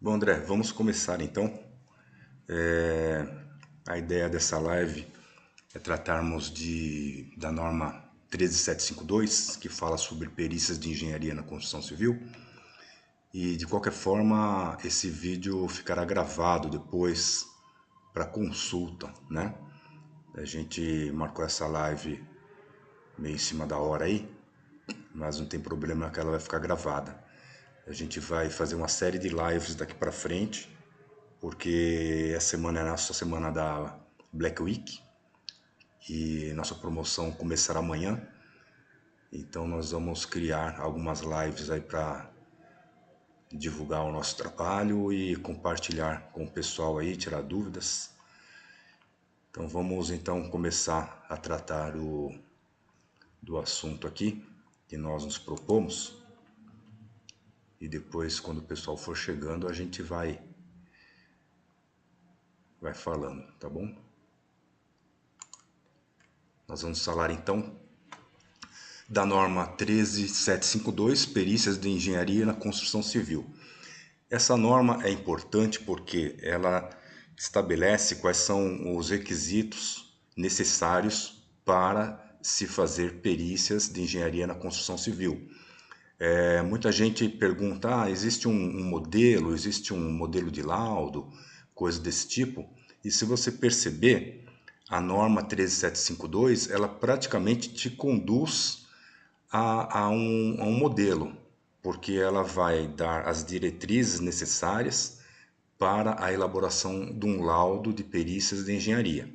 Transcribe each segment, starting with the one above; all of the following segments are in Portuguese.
Bom, André, vamos começar então. A ideia dessa live é tratarmos da norma 13752, que fala sobre perícias de engenharia na construção civil. E de qualquer forma, esse vídeo ficará gravado depois para consulta, né? A gente marcou essa live meio em cima da hora aí, mas não tem problema que ela vai ficar gravada. A gente vai fazer uma série de lives daqui para frente, porque essa semana é a nossa semana da Black Week e nossa promoção começará amanhã. Então nós vamos criar algumas lives aí para divulgar o nosso trabalho e compartilhar com o pessoal aí, tirar dúvidas. Então vamos então começar a tratar do assunto aqui que nós nos propomos. E depois, quando o pessoal for chegando, a gente vai falando, tá bom? Nós vamos falar então da norma 13752, perícias de engenharia na construção civil. Essa norma é importante porque ela estabelece quais são os requisitos necessários para se fazer perícias de engenharia na construção civil. Muita gente pergunta, existe um modelo, existe um modelo de laudo, coisa desse tipo. E se você perceber, a norma 13752, ela praticamente te conduz a um modelo, porque ela vai dar as diretrizes necessárias para a elaboração de um laudo de perícias de engenharia.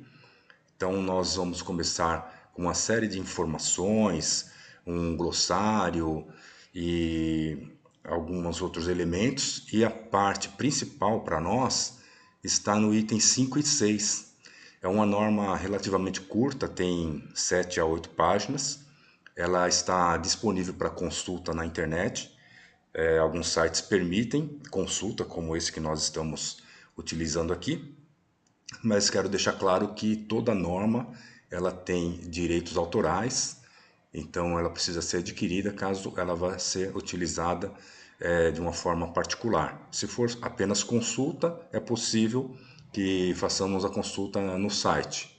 Então nós vamos começar com uma série de informações, um glossário e alguns outros elementos, e a parte principal para nós está no item 5 e 6. É uma norma relativamente curta, tem 7 a 8 páginas. Ela está disponível para consulta na internet. Alguns sites permitem consulta, como esse que nós estamos utilizando aqui. Mas quero deixar claro que toda norma ela tem direitos autorais, então ela precisa ser adquirida caso ela vá ser utilizada de uma forma particular. Se for apenas consulta, é possível que façamos a consulta no site.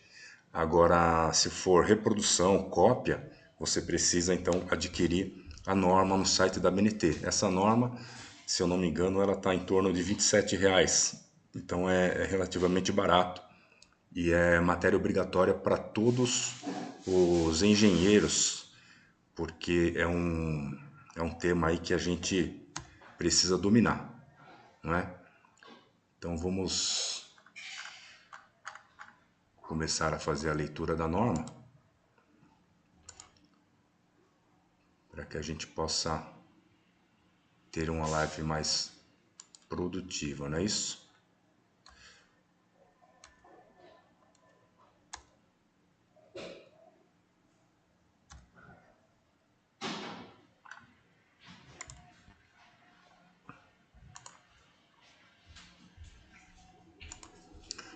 Agora, se for reprodução, cópia, você precisa então adquirir a norma no site da BNT. Essa norma, se eu não me engano, ela está em torno de R$ 27. Então é relativamente barato e é matéria obrigatória para todos os engenheiros, porque é um tema aí que a gente precisa dominar, não é? Então vamos começar a fazer a leitura da norma para que a gente possa ter uma live mais produtiva, não é isso?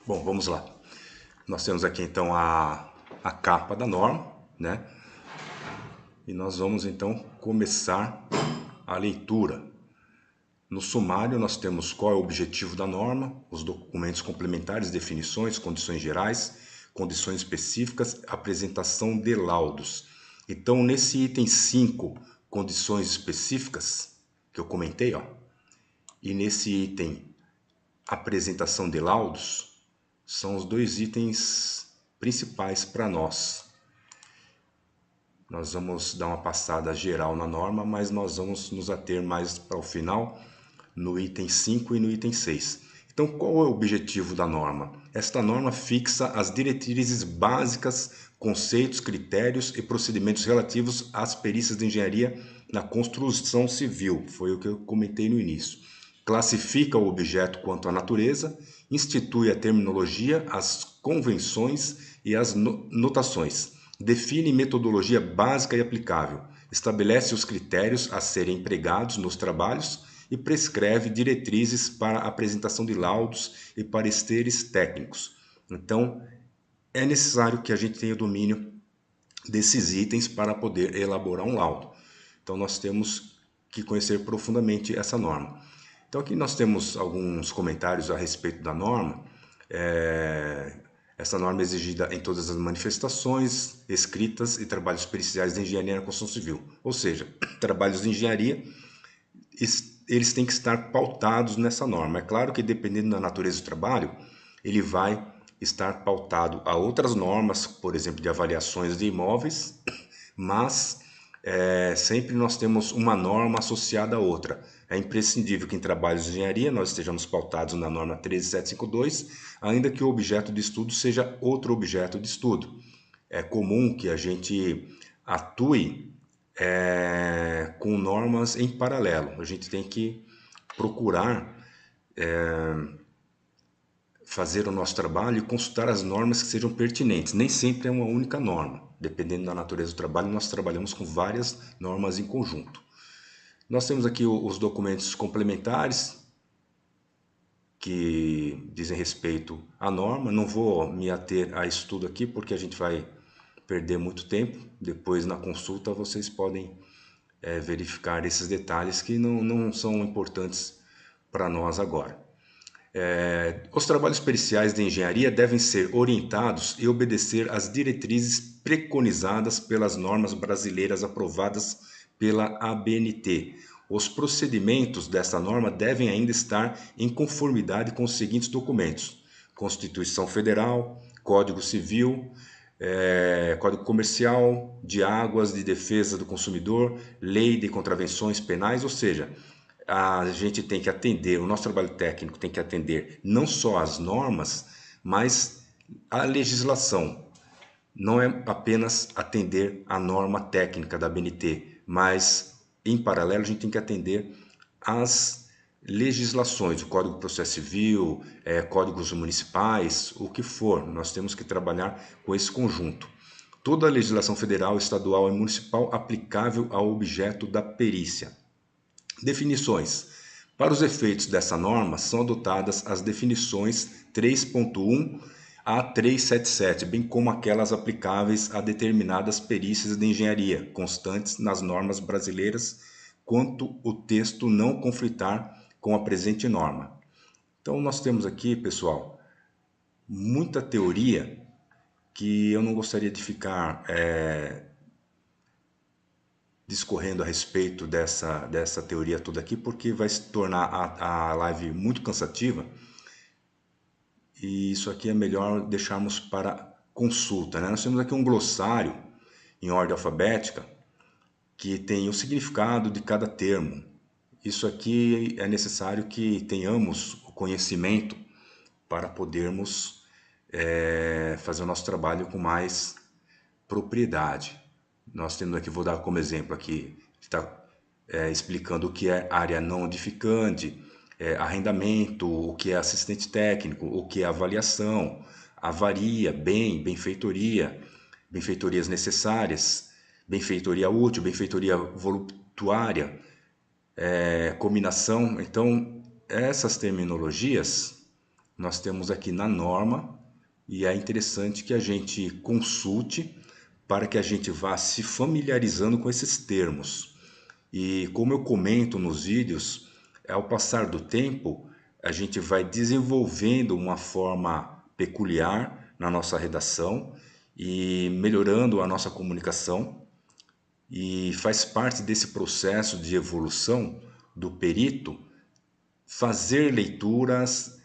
Bom, vamos lá. Nós temos aqui então a capa da norma, né? E nós vamos então começar a leitura. No sumário, nós temos qual é o objetivo da norma, os documentos complementares, definições, condições gerais, condições específicas, apresentação de laudos. Então, nesse item 5, condições específicas, que eu comentei, ó, e nesse item, apresentação de laudos, são os dois itens principais para nós. Nós vamos dar uma passada geral na norma, mas nós vamos nos ater mais para o final no item 5 e no item 6. Então, qual é o objetivo da norma? Esta norma fixa as diretrizes básicas, conceitos, critérios e procedimentos relativos às perícias de engenharia na construção civil. Foi o que eu comentei no início. Classifica o objeto quanto à natureza, institui a terminologia, as convenções e as notações. Define metodologia básica e aplicável. Estabelece os critérios a serem empregados nos trabalhos e prescreve diretrizes para a apresentação de laudos e pareceres técnicos. Então, é necessário que a gente tenha domínio desses itens para poder elaborar um laudo. Então nós temos que conhecer profundamente essa norma. Então aqui nós temos alguns comentários a respeito da norma. Essa norma é exigida em todas as manifestações, escritas e trabalhos periciais de engenharia na construção civil. Ou seja, trabalhos de engenharia, eles têm que estar pautados nessa norma. É claro que dependendo da natureza do trabalho, ele vai estar pautado a outras normas, por exemplo, de avaliações de imóveis, mas sempre nós temos uma norma associada a outra. É imprescindível que em trabalhos de engenharia nós estejamos pautados na norma 13752, ainda que o objeto de estudo seja outro objeto de estudo. É comum que a gente atue com normas em paralelo. A gente tem que procurar fazer o nosso trabalho e consultar as normas que sejam pertinentes. Nem sempre é uma única norma. Dependendo da natureza do trabalho, nós trabalhamos com várias normas em conjunto. Nós temos aqui os documentos complementares que dizem respeito à norma. Não vou me ater a isso tudo aqui porque a gente vai perder muito tempo. Depois, na consulta, vocês podem verificar esses detalhes que não são importantes para nós agora. Os trabalhos periciais de engenharia devem ser orientados e obedecer às diretrizes preconizadas pelas normas brasileiras aprovadas pela ABNT. Os procedimentos dessa norma devem ainda estar em conformidade com os seguintes documentos: Constituição Federal, Código Civil, Código Comercial, de Águas, de Defesa do Consumidor, Lei de Contravenções Penais, ou seja, a gente tem que atender, o nosso trabalho técnico tem que atender não só as normas, mas a legislação. Não é apenas atender a norma técnica da ABNT, mas em paralelo a gente tem que atender as legislações, o Código de Processo Civil, códigos municipais, o que for. Nós temos que trabalhar com esse conjunto. Toda a legislação federal, estadual e municipal aplicável ao objeto da perícia. Definições. Para os efeitos dessa norma, são adotadas as definições 3.1 a 377, bem como aquelas aplicáveis a determinadas perícias de engenharia, constantes nas normas brasileiras, quanto o texto não conflitar com a presente norma. Então, nós temos aqui, pessoal, muita teoria que eu não gostaria de ficar discorrendo a respeito dessa teoria toda aqui, porque vai se tornar a live muito cansativa e isso aqui é melhor deixarmos para consulta, né? Nós temos aqui um glossário em ordem alfabética que tem o significado de cada termo. Isso aqui é necessário que tenhamos o conhecimento para podermos fazer o nosso trabalho com mais propriedade. Nós temos aqui, vou dar como exemplo aqui, está explicando o que é área não edificante, arrendamento, o que é assistente técnico, o que é avaliação, avaria, benfeitoria, benfeitorias necessárias, benfeitoria útil, benfeitoria voluptuária, combinação. Então, essas terminologias nós temos aqui na norma e é interessante que a gente consulte para que a gente vá se familiarizando com esses termos. E como eu comento nos vídeos, ao passar do tempo, a gente vai desenvolvendo uma forma peculiar na nossa redação e melhorando a nossa comunicação. E faz parte desse processo de evolução do perito fazer leituras,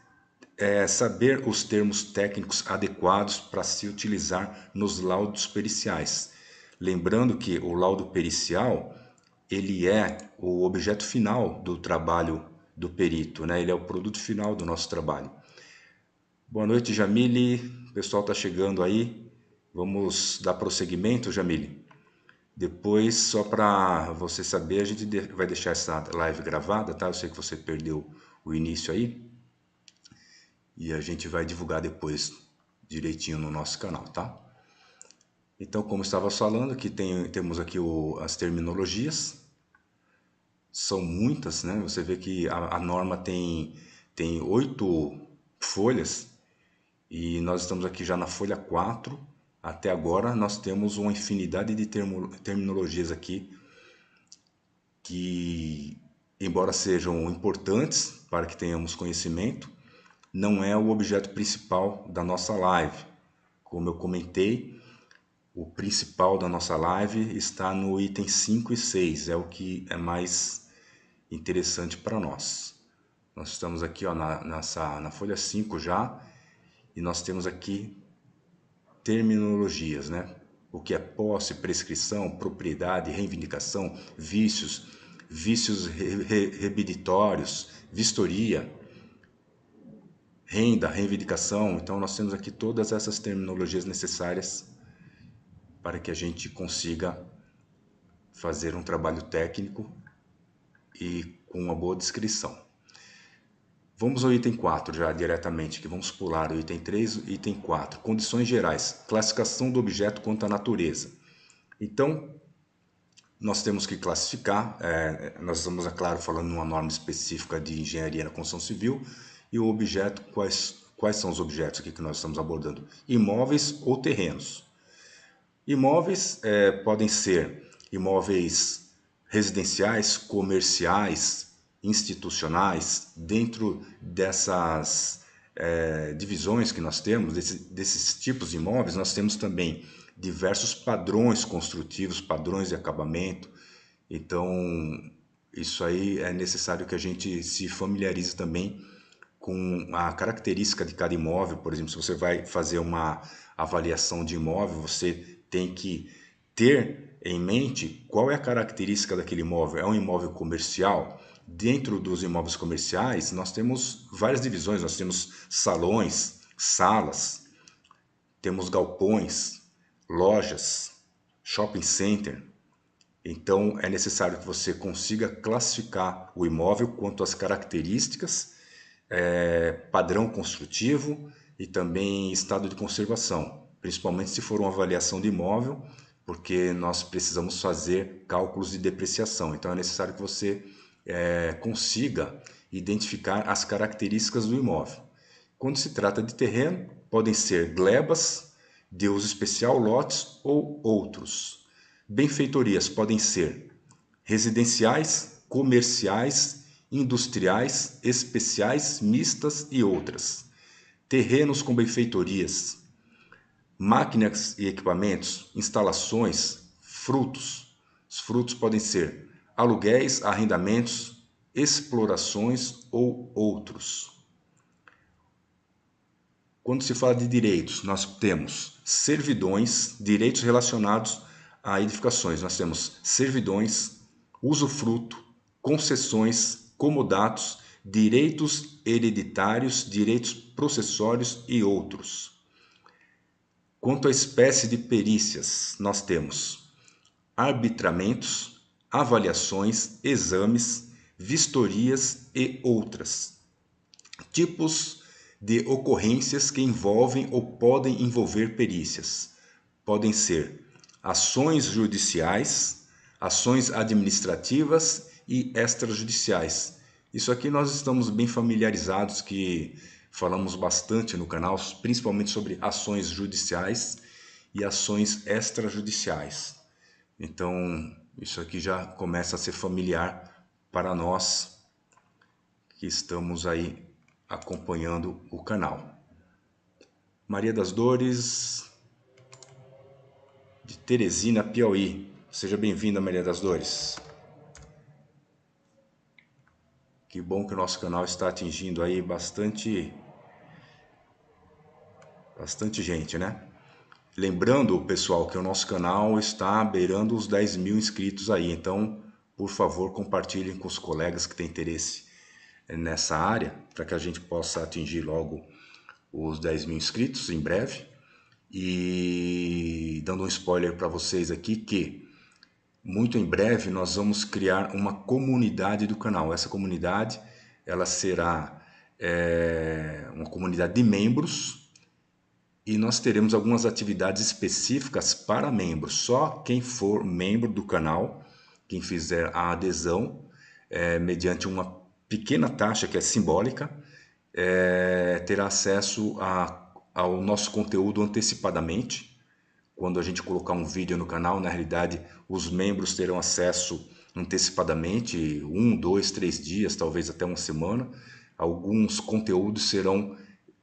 saber os termos técnicos adequados para se utilizar nos laudos periciais. Lembrando que o laudo pericial, ele é o objeto final do trabalho do perito, né? Ele é o produto final do nosso trabalho. Boa noite, Jamile. O pessoal está chegando aí. Vamos dar prosseguimento, Jamile? Depois, só para você saber, a gente vai deixar essa live gravada, tá? Eu sei que você perdeu o início aí. E a gente vai divulgar depois direitinho no nosso canal, tá? Então, como estava falando, aqui temos aqui as terminologias. São muitas, né? Você vê que a norma tem 8 folhas e nós estamos aqui já na folha 4 Até agora nós temos uma infinidade de terminologias aqui que, embora sejam importantes para que tenhamos conhecimento, não é o objeto principal da nossa live. Como eu comentei, o principal da nossa live está no item 5 e 6, é o que é mais interessante para nós. Nós estamos aqui ó, na folha 5 já, e nós temos aqui terminologias, né? O que é posse, prescrição, propriedade, reivindicação, vícios, vícios rebiditórios, vistoria, renda, reivindicação. Então nós temos aqui todas essas terminologias necessárias para que a gente consiga fazer um trabalho técnico e com uma boa descrição. Vamos ao item 4 já diretamente, que vamos pular o item 3 e o item 4. Condições gerais, classificação do objeto quanto à natureza. Então, nós temos que classificar, nós estamos, é claro, falando numa norma específica de engenharia na construção civil, e o objeto, quais são os objetos aqui que nós estamos abordando? Imóveis ou terrenos. Imóveis podem ser imóveis residenciais, comerciais, institucionais. Dentro dessas divisões que nós temos, desses tipos de imóveis, nós temos também diversos padrões construtivos, padrões de acabamento. Então, isso aí é necessário que a gente se familiarize também com a característica de cada imóvel. Por exemplo, se você vai fazer uma avaliação de imóvel, você tem que ter em mente qual é a característica daquele imóvel. É um imóvel comercial? Dentro dos imóveis comerciais, nós temos várias divisões. Nós temos salões, salas, temos galpões, lojas, shopping center. Então, é necessário que você consiga classificar o imóvel quanto às características, padrão construtivo e também estado de conservação, principalmente se for uma avaliação de imóvel, porque nós precisamos fazer cálculos de depreciação. Então, é necessário que você consiga identificar as características do imóvel. Quando se trata de terreno, podem ser glebas, de uso especial, lotes ou outros. Benfeitorias podem ser residenciais, comerciais, industriais, especiais, mistas e outras. Terrenos com benfeitorias, máquinas e equipamentos, instalações, frutos. Os frutos podem ser aluguéis, arrendamentos, explorações ou outros. Quando se fala de direitos, nós temos servidões, direitos relacionados a edificações. Nós temos servidões, usufruto, concessões, comodatos, direitos hereditários, direitos processórios e outros. Quanto à espécie de perícias, nós temos arbitramentos, avaliações, exames, vistorias e outras. Tipos de ocorrências que envolvem ou podem envolver perícias. Podem ser ações judiciais, ações administrativas e extrajudiciais. Isso aqui nós estamos bem familiarizados, que falamos bastante no canal, principalmente sobre ações judiciais e ações extrajudiciais. Então, isso aqui já começa a ser familiar para nós que estamos aí acompanhando o canal. Maria das Dores, de Teresina, Piauí. Seja bem-vinda, Maria das Dores. Que bom que o nosso canal está atingindo aí bastante gente, né? Lembrando, pessoal, que o nosso canal está beirando os 10 mil inscritos aí. Então, por favor, compartilhem com os colegas que têm interesse nessa área, para que a gente possa atingir logo os 10 mil inscritos em breve. E dando um spoiler para vocês aqui, que muito em breve nós vamos criar uma comunidade do canal. Essa comunidade ela será uma comunidade de membros, e nós teremos algumas atividades específicas para membros. Só quem for membro do canal, quem fizer a adesão, mediante uma pequena taxa que é simbólica, terá acesso ao nosso conteúdo antecipadamente, quando a gente colocar um vídeo no canal, na realidade, os membros terão acesso antecipadamente, 1, 2, 3 dias, talvez até uma semana. Alguns conteúdos serão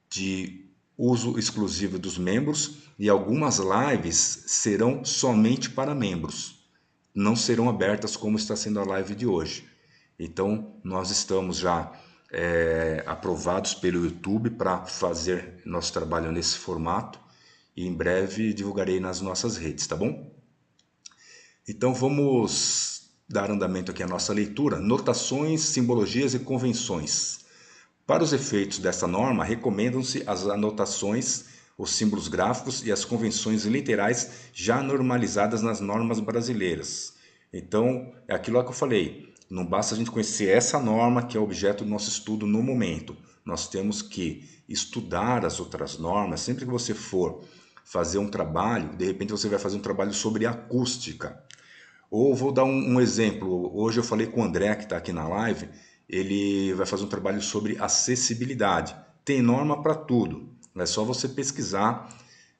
de uso exclusivo dos membros e algumas lives serão somente para membros. Não serão abertas como está sendo a live de hoje. Então, nós estamos já aprovados pelo YouTube para fazer nosso trabalho nesse formato e em breve divulgarei nas nossas redes, tá bom? Então, vamos dar andamento aqui à nossa leitura. Notações, simbologias e convenções. Para os efeitos dessa norma, recomendam-se as anotações, os símbolos gráficos e as convenções literais já normalizadas nas normas brasileiras. Então, é aquilo que eu falei, não basta a gente conhecer essa norma que é objeto do nosso estudo no momento. Nós temos que estudar as outras normas. Sempre que você for fazer um trabalho, de repente você vai fazer um trabalho sobre acústica. Ou vou dar um exemplo. Hoje eu falei com o André, que está aqui na live, ele vai fazer um trabalho sobre acessibilidade. Tem norma para tudo, é só você pesquisar,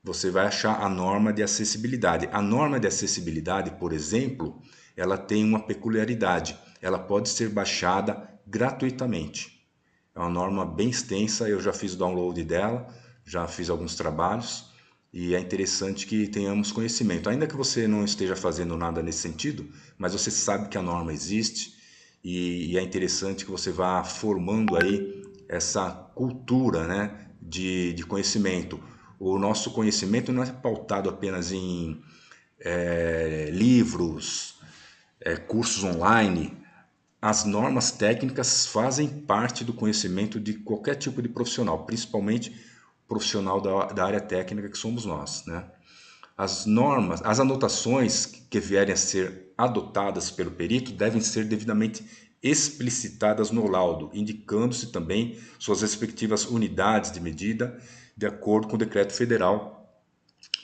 você vai achar a norma de acessibilidade. A norma de acessibilidade, por exemplo, ela tem uma peculiaridade, ela pode ser baixada gratuitamente. É uma norma bem extensa, eu já fiz o download dela, já fiz alguns trabalhos e é interessante que tenhamos conhecimento. Ainda que você não esteja fazendo nada nesse sentido, mas você sabe que a norma existe e é interessante que você vá formando aí essa cultura, né, de conhecimento. O nosso conhecimento não é pautado apenas em livros, cursos online. As normas técnicas fazem parte do conhecimento de qualquer tipo de profissional, principalmente profissional da área técnica que somos nós, né? As normas, as anotações que vierem a ser adotadas pelo perito devem ser devidamente explicitadas no laudo, indicando-se também suas respectivas unidades de medida, de acordo com o Decreto Federal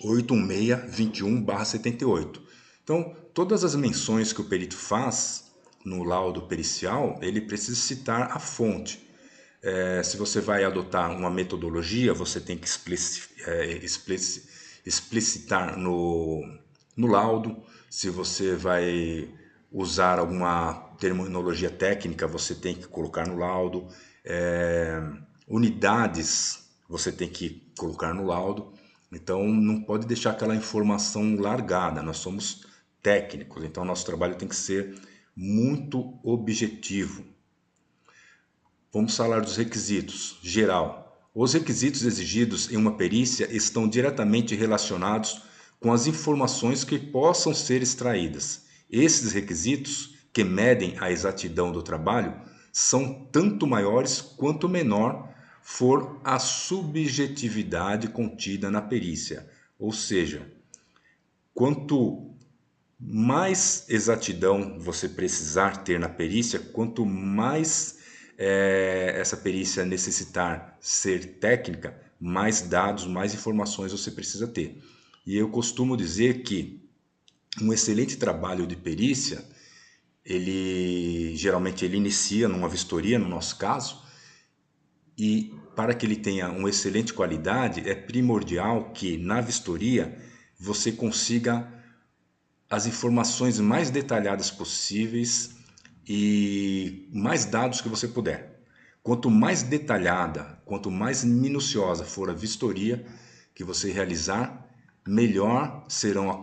81621/78. Então, todas as menções que o perito faz no laudo pericial, ele precisa citar a fonte. Se você vai adotar uma metodologia, você tem que explicitar no laudo. Se você vai usar alguma terminologia técnica, você tem que colocar no laudo. Unidades, você tem que colocar no laudo. Então, não pode deixar aquela informação largada. Nós somos técnicos, então nosso trabalho tem que ser muito objetivo. Vamos falar dos requisitos. Geral. Os requisitos exigidos em uma perícia estão diretamente relacionados com as informações que possam ser extraídas. Esses requisitos, que medem a exatidão do trabalho, são tanto maiores quanto menor for a subjetividade contida na perícia. Ou seja, quanto mais exatidão você precisar ter na perícia, quanto mais essa perícia necessitar ser técnica, mais dados, mais informações você precisa ter. E eu costumo dizer que um excelente trabalho de perícia, geralmente ele inicia numa vistoria, no nosso caso, e para que ele tenha uma excelente qualidade, é primordial que na vistoria você consiga as informações mais detalhadas possíveis e mais dados que você puder. Quanto mais detalhada, quanto mais minuciosa for a vistoria que você realizar, melhor serão as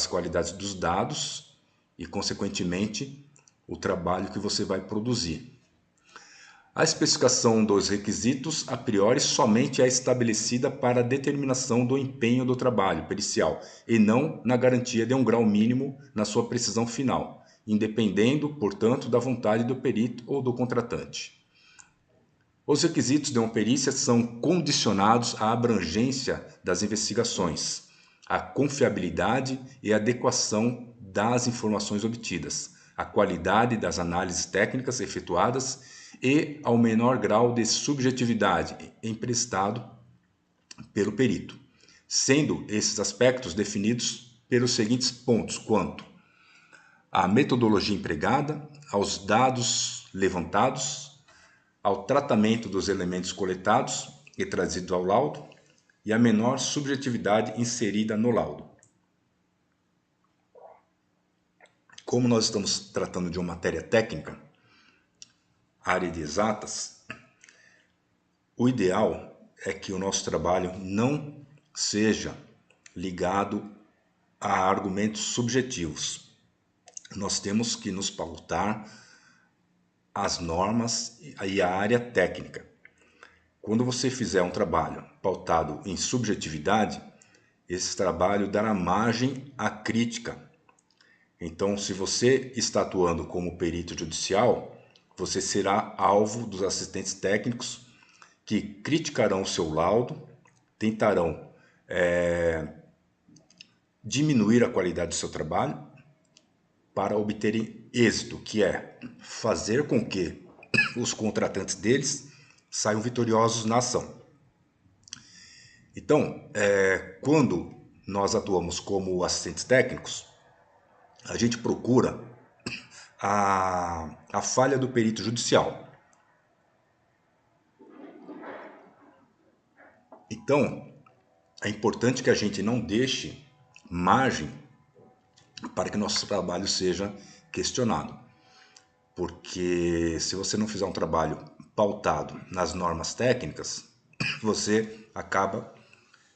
qualidades dos dados e, consequentemente, o trabalho que você vai produzir. A especificação dos requisitos, a priori, somente é estabelecida para a determinação do empenho do trabalho pericial e não na garantia de um grau mínimo na sua precisão final, independendo, portanto, da vontade do perito ou do contratante. Os requisitos de uma perícia são condicionados à abrangência das investigações, à confiabilidade e adequação das informações obtidas, à qualidade das análises técnicas efetuadas e ao menor grau de subjetividade emprestado pelo perito, sendo esses aspectos definidos pelos seguintes pontos: quanto à metodologia empregada, aos dados levantados, ao tratamento dos elementos coletados e trazidos ao laudo e a menor subjetividade inserida no laudo. Como nós estamos tratando de uma matéria técnica, área de exatas, o ideal é que o nosso trabalho não seja ligado a argumentos subjetivos. Nós temos que nos pautar as normas e a área técnica. Quando você fizer um trabalho pautado em subjetividade, esse trabalho dará margem à crítica. Então, se você está atuando como perito judicial, você será alvo dos assistentes técnicos que criticarão o seu laudo, tentarão diminuir a qualidade do seu trabalho para obterem êxito, que é fazer com que os contratantes deles saiam vitoriosos na ação. Então, quando nós atuamos como assistentes técnicos, a gente procura a falha do perito judicial. Então, é importante que a gente não deixe margem para que nosso trabalho seja questionado. Porque se você não fizer um trabalho pautado nas normas técnicas, você acaba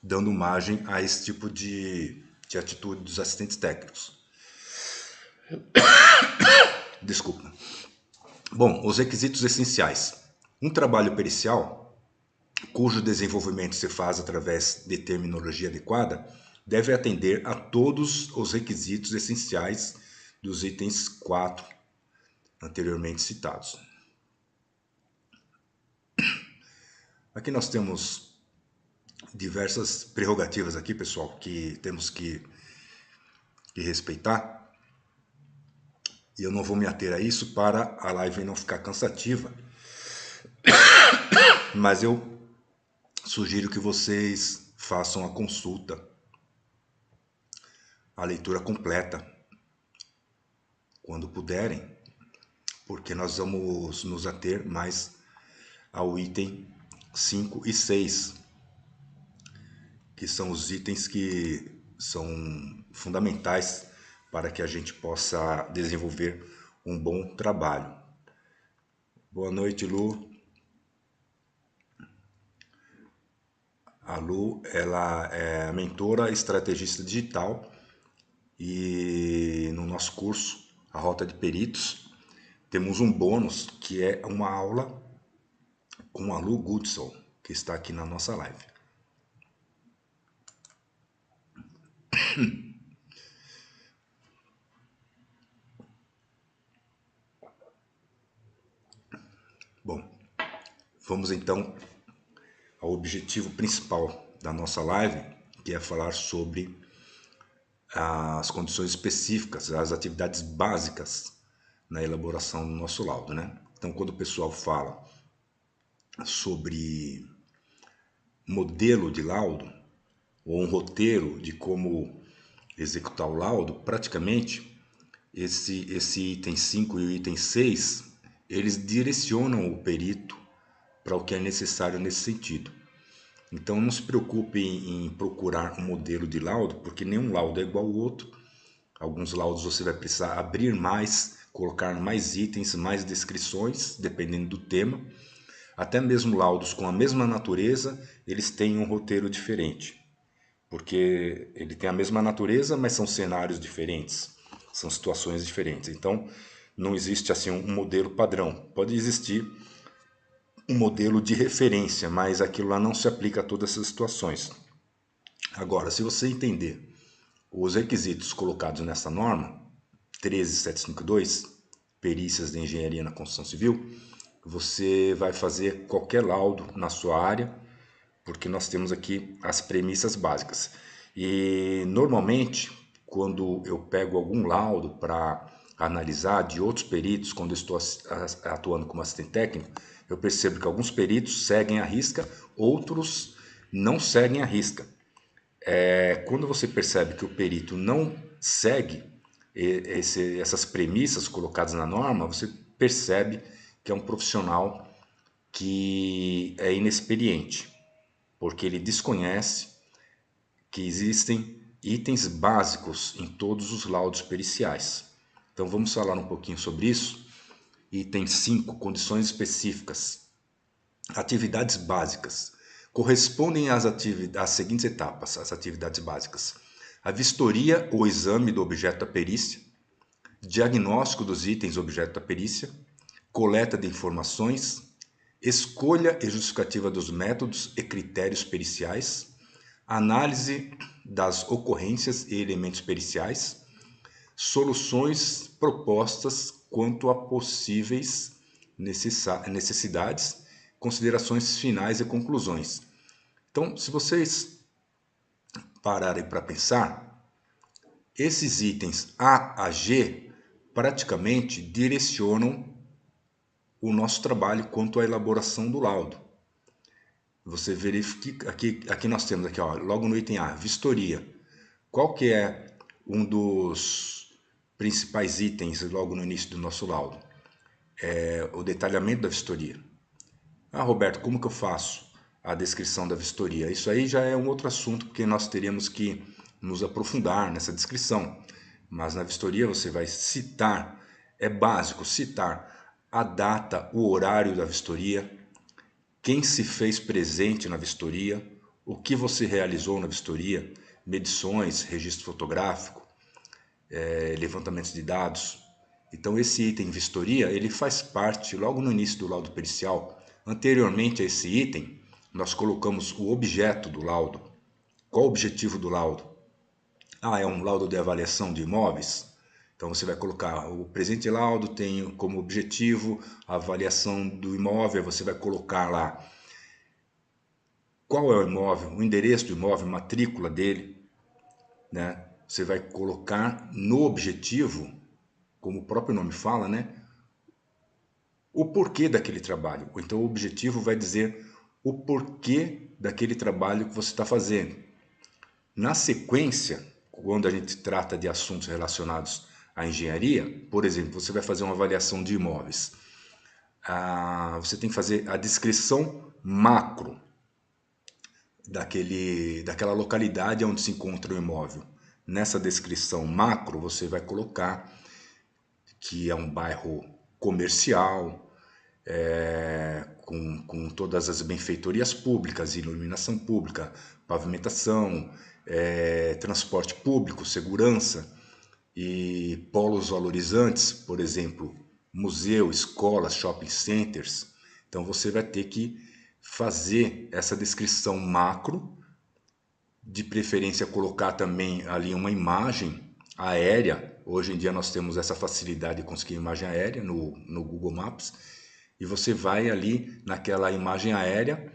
dando margem a esse tipo de atitude dos assistentes técnicos. Desculpa. Bom, os requisitos essenciais. Um trabalho pericial, cujo desenvolvimento se faz através de terminologia adequada, deve atender a todos os requisitos essenciais dos itens 4 anteriormente citados. Aqui nós temos diversas prerrogativas aqui, pessoal, que temos que respeitar. E eu não vou me ater a isso para a live não ficar cansativa. Mas eu sugiro que vocês façam a consulta, a leitura completa, quando puderem, porque nós vamos nos ater mais ao item 5 e 6, que são os itens que são fundamentais para que a gente possa desenvolver um bom trabalho. Boa noite, Lu. A Lu, ela é mentora estrategista digital e no nosso curso, a Rota de Peritos, temos um bônus que é uma aula com a Lu Goodson, que está aqui na nossa live. Bom, vamos então ao objetivo principal da nossa live, que é falar sobre as condições específicas, as atividades básicas na elaboração do nosso laudo, né? Então, quando o pessoal fala sobre modelo de laudo ou um roteiro de como executar o laudo, praticamente esse item 5 e o item 6, eles direcionam o perito para o que é necessário nesse sentido. Então não se preocupe em procurar um modelo de laudo, porque nenhum laudo é igual ao outro. Alguns laudos você vai precisar abrir mais, colocar mais itens, mais descrições, dependendo do tema. Até mesmo laudos com a mesma natureza, eles têm um roteiro diferente. Porque ele tem a mesma natureza, mas são cenários diferentes, são situações diferentes. Então não existe assim um modelo padrão. Pode existir um modelo de referência, mas aquilo lá não se aplica a todas essas situações. Agora, se você entender os requisitos colocados nessa norma, 13752, perícias de engenharia na construção civil, você vai fazer qualquer laudo na sua área, porque nós temos aqui as premissas básicas. E normalmente, quando eu pego algum laudo para analisar de outros peritos, quando eu estou atuando como assistente técnico, eu percebo que alguns peritos seguem a risca, outros não seguem a risca. Quando você percebe que o perito não segue essas premissas colocadas na norma, você percebe que é um profissional que é inexperiente. porque ele desconhece que existem itens básicos em todos os laudos periciais. Então vamos falar um pouquinho sobre isso. Item 5, condições específicas. Atividades básicas. Correspondem às seguintes etapas, as atividades básicas. A vistoria ou exame do objeto da perícia, diagnóstico dos itens objeto da perícia, coleta de informações, escolha e justificativa dos métodos e critérios periciais, análise das ocorrências e elementos periciais, soluções propostas quanto a possíveis necessidades, considerações finais e conclusões. Então, se vocês pararem para pensar, esses itens A a G praticamente direcionam o nosso trabalho quanto à elaboração do laudo. Você verifica, aqui nós temos aqui, ó, logo no item A, vistoria. Qual que é um dos principais itens logo no início do nosso laudo? É o detalhamento da vistoria. Ah, Roberto, como que eu faço a descrição da vistoria? Isso aí já é um outro assunto, porque nós teríamos que nos aprofundar nessa descrição. Mas na vistoria você vai citar, é básico citar a data, o horário da vistoria, quem se fez presente na vistoria, o que você realizou na vistoria, medições, registro fotográfico, levantamentos de dados. Então esse item vistoria, ele faz parte logo no início do laudo pericial. Anteriormente a esse item, nós colocamos o objeto do laudo. Qual o objetivo do laudo? Ah, é um laudo de avaliação de imóveis? Então você vai colocar o presente laudo tem como objetivo a avaliação do imóvel, você vai colocar lá qual é o imóvel, o endereço do imóvel, matrícula dele, né? Você vai colocar no objetivo, como o próprio nome fala, né? O porquê daquele trabalho. Então o objetivo vai dizer o porquê daquele trabalho que você está fazendo. Na sequência, quando a gente trata de assuntos relacionados à engenharia, por exemplo, você vai fazer uma avaliação de imóveis. Você tem que fazer a descrição macro daquela localidade onde se encontra o imóvel. Nessa descrição macro, você vai colocar que é um bairro comercial, com todas as benfeitorias públicas, iluminação pública, pavimentação, transporte público, segurança e polos valorizantes, por exemplo, museu, escolas, shopping centers. Então você vai ter que fazer essa descrição macro, de preferência colocar também ali uma imagem aérea. Hoje em dia nós temos essa facilidade de conseguir imagem aérea no Google Maps, e você vai ali naquela imagem aérea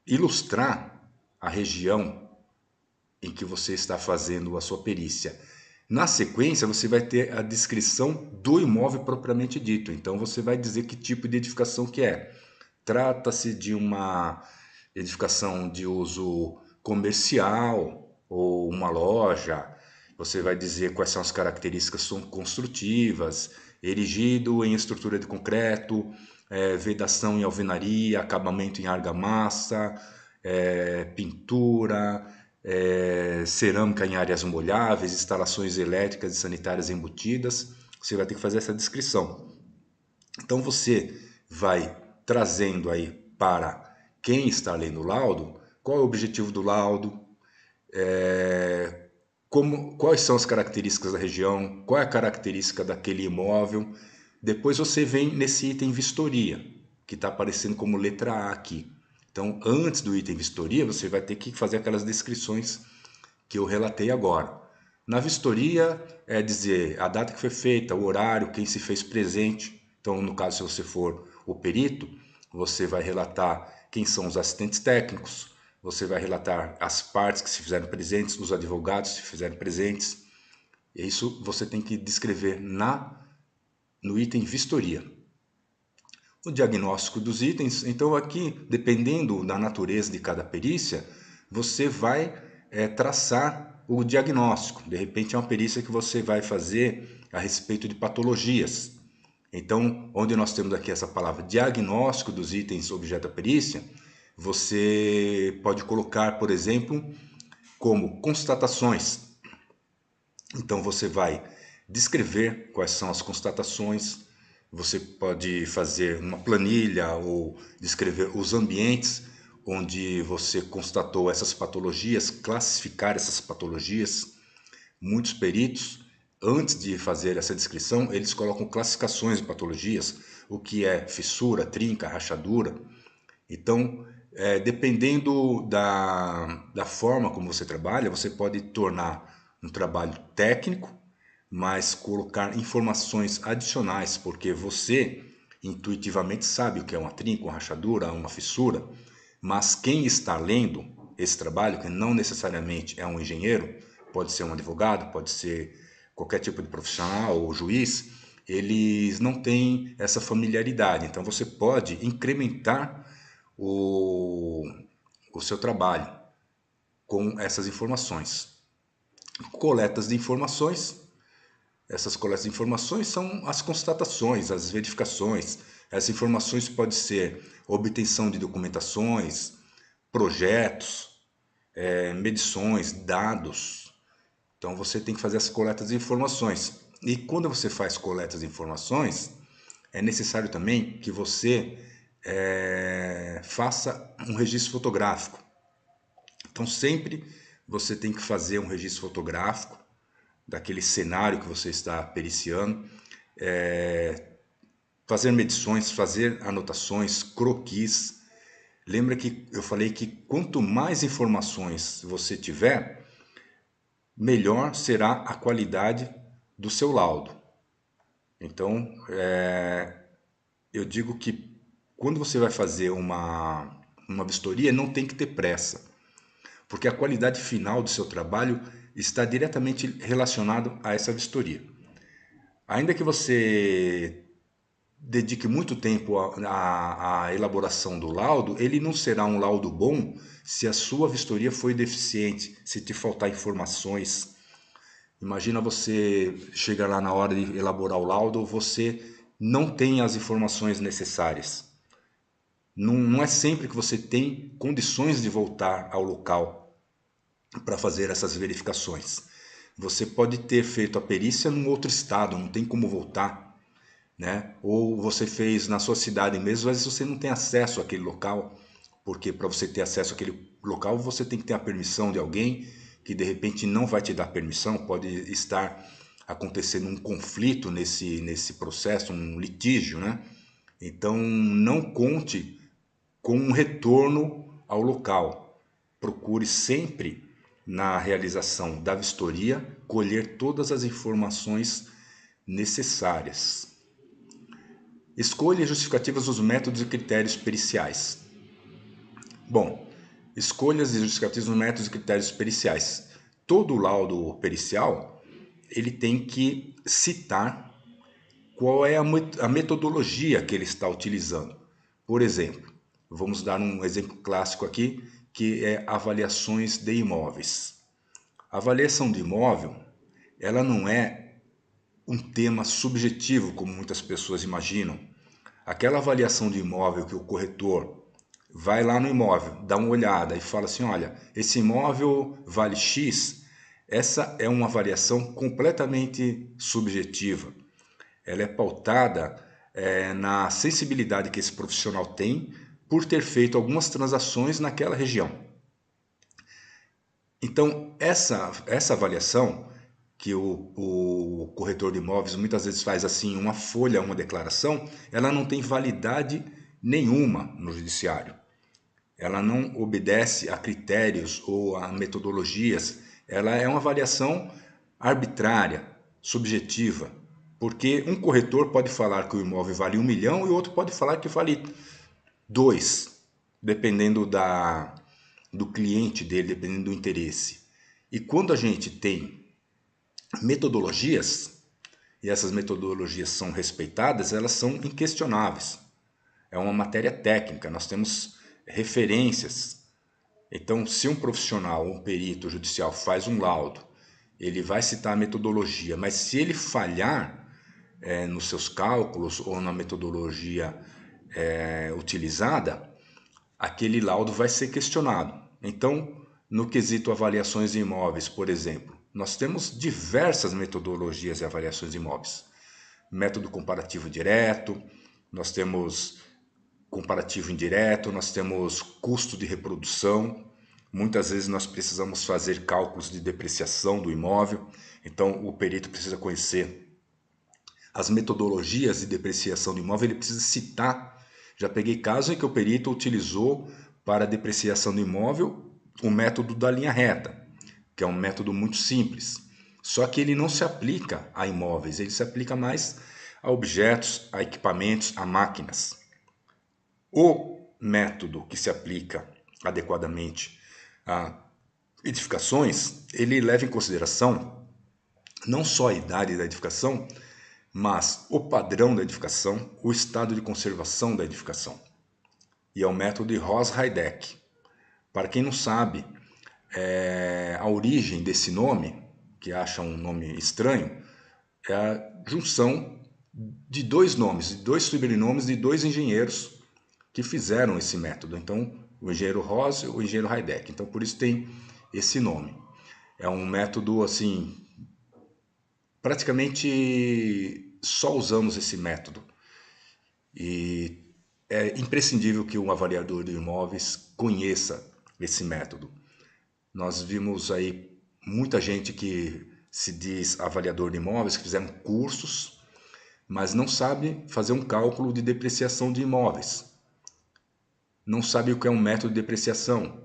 ilustrar a região em que você está fazendo a sua perícia. Na sequência, você vai ter a descrição do imóvel propriamente dito. Então, você vai dizer que tipo de edificação que é. Trata-se de uma edificação de uso comercial ou uma loja. Você vai dizer quais são as características construtivas, erigido em estrutura de concreto, vedação em alvenaria, acabamento em argamassa, pintura, cerâmica em áreas molháveis, instalações elétricas e sanitárias embutidas. Você vai ter que fazer essa descrição. Então você vai trazendo aí para quem está lendo o laudo, qual é o objetivo do laudo, quais são as características da região, qual é a característica daquele imóvel. Depois você vem nesse item vistoria, que está aparecendo como letra A aqui. Então, antes do item vistoria, você vai ter que fazer aquelas descrições que eu relatei agora. Na vistoria, é dizer a data que foi feita, o horário, quem se fez presente. Então, no caso, se você for o perito, você vai relatar quem são os assistentes técnicos, você vai relatar as partes que se fizeram presentes, os advogados que se fizeram presentes. E isso você tem que descrever no item vistoria. O diagnóstico dos itens, então aqui, dependendo da natureza de cada perícia, você vai traçar o diagnóstico. De repente é uma perícia que você vai fazer a respeito de patologias. Então, onde nós temos aqui essa palavra diagnóstico dos itens objeto da perícia, você pode colocar, por exemplo, como constatações. Então você vai descrever quais são as constatações, você pode fazer uma planilha ou descrever os ambientes onde você constatou essas patologias, classificar essas patologias. Muitos peritos, antes de fazer essa descrição, eles colocam classificações de patologias, o que é fissura, trinca, rachadura. Então, dependendo da forma como você trabalha, você pode tornar um trabalho técnico, mas colocar informações adicionais, porque você intuitivamente sabe o que é uma trinca, uma rachadura, uma fissura, mas quem está lendo esse trabalho, que não necessariamente é um engenheiro, pode ser um advogado, pode ser qualquer tipo de profissional ou juiz, eles não têm essa familiaridade. Então você pode incrementar o, o seu trabalho com essas informações. Coletas de informações. Essas coletas de informações são as constatações, as verificações. Essas informações podem ser obtenção de documentações, projetos, medições, dados. Então você tem que fazer as coletas de informações. E quando você faz coletas de informações, é necessário também que você faça um registro fotográfico. Então sempre você tem que fazer um registro fotográfico daquele cenário que você está periciando, fazer medições, fazer anotações, croquis. Lembra que eu falei que quanto mais informações você tiver, melhor será a qualidade do seu laudo. Então, eu digo que quando você vai fazer uma vistoria, não tem que ter pressa, porque a qualidade final do seu trabalho está diretamente relacionado a essa vistoria. Ainda que você dedique muito tempo à elaboração do laudo, ele não será um laudo bom se a sua vistoria foi deficiente, se te faltar informações. Imagina você chegar lá na hora de elaborar o laudo, você não tem as informações necessárias. Não é sempre que você tem condições de voltar ao local para fazer essas verificações. Você pode ter feito a perícia num outro estado, não tem como voltar, né? Ou você fez na sua cidade mesmo, às vezes você não tem acesso àquele local, porque para você ter acesso àquele local você tem que ter a permissão de alguém que de repente não vai te dar permissão, pode estar acontecendo um conflito nesse processo, um litígio, né? Então não conte com um retorno ao local. Procure sempre, na realização da vistoria, colher todas as informações necessárias. Escolha justificativas dos métodos e critérios periciais. Bom, escolhas e justificativas dos métodos e critérios periciais. Todo laudo pericial, ele tem que citar qual é a metodologia que ele está utilizando. Por exemplo, vamos dar um exemplo clássico aqui, que é avaliações de imóveis. A avaliação de imóvel, ela não é um tema subjetivo, como muitas pessoas imaginam. Aquela avaliação de imóvel que o corretor vai lá no imóvel, dá uma olhada e fala assim, olha, esse imóvel vale X, essa é uma avaliação completamente subjetiva. Ela é pautada na sensibilidade que esse profissional tem por ter feito algumas transações naquela região. Então, essa avaliação que o corretor de imóveis muitas vezes faz assim, uma folha, uma declaração, ela não tem validade nenhuma no judiciário. Ela não obedece a critérios ou a metodologias. Ela é uma avaliação arbitrária, subjetiva, porque um corretor pode falar que o imóvel vale 1 milhão e o outro pode falar que vale 2, dependendo do cliente dele, dependendo do interesse. E quando a gente tem metodologias, e essas metodologias são respeitadas, elas são inquestionáveis. É uma matéria técnica, nós temos referências. Então, se um profissional, um perito judicial faz um laudo, ele vai citar a metodologia, mas se ele falhar nos seus cálculos ou na metodologia utilizada, aquele laudo vai ser questionado. Então, no quesito avaliações de imóveis, por exemplo, nós temos diversas metodologias de avaliações de imóveis. Método comparativo direto, nós temos comparativo indireto, nós temos custo de reprodução. Muitas vezes nós precisamos fazer cálculos de depreciação do imóvel, então o perito precisa conhecer as metodologias de depreciação do imóvel, ele precisa citar. Já peguei casos em que o perito utilizou para a depreciação do imóvel o método da linha reta, que é um método muito simples. Só que ele não se aplica a imóveis, ele se aplica mais a objetos, a equipamentos, a máquinas. O método que se aplica adequadamente a edificações, ele leva em consideração não só a idade da edificação, mas o padrão da edificação, o estado de conservação da edificação. E é o método de Ross-Heideck. Para quem não sabe, a origem desse nome, que acha um nome estranho, é a junção de dois nomes, de dois sobrenomes de dois engenheiros que fizeram esse método. Então, o engenheiro Ross e o engenheiro Heideck. Então, por isso tem esse nome. É um método, assim, praticamente só usamos esse método. E é imprescindível que um avaliador de imóveis conheça esse método. Nós vimos aí muita gente que se diz avaliador de imóveis, que fizeram cursos, mas não sabe fazer um cálculo de depreciação de imóveis. Não sabe o que é um método de depreciação.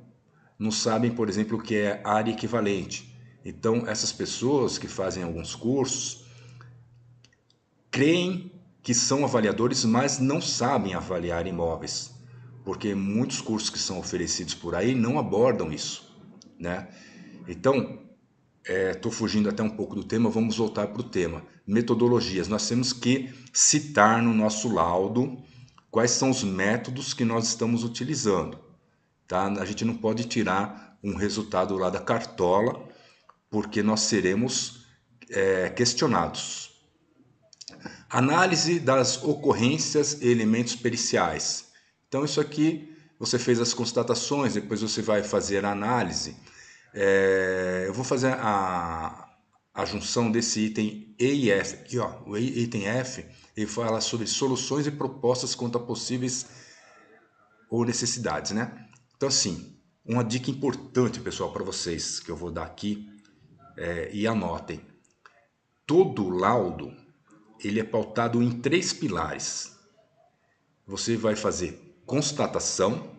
Não sabem, por exemplo, o que é área equivalente. Então, essas pessoas que fazem alguns cursos creem que são avaliadores, mas não sabem avaliar imóveis, porque muitos cursos que são oferecidos por aí não abordam isso, né? Então, estou fugindo até um pouco do tema, vamos voltar para o tema. Metodologias. Nós temos que citar no nosso laudo quais são os métodos que nós estamos utilizando, tá? A gente não pode tirar um resultado lá da cartola, porque nós seremos questionados. Análise das ocorrências e elementos periciais. Então, isso aqui, você fez as constatações, depois você vai fazer a análise. Eu vou fazer a junção desse item E e F. Aqui, ó, o item F, ele fala sobre soluções e propostas quanto a possíveis ou necessidades, né? Então, assim, uma dica importante, pessoal, para vocês, que eu vou dar aqui, e anotem. Todo laudo, ele é pautado em 3 pilares. Você vai fazer constatação,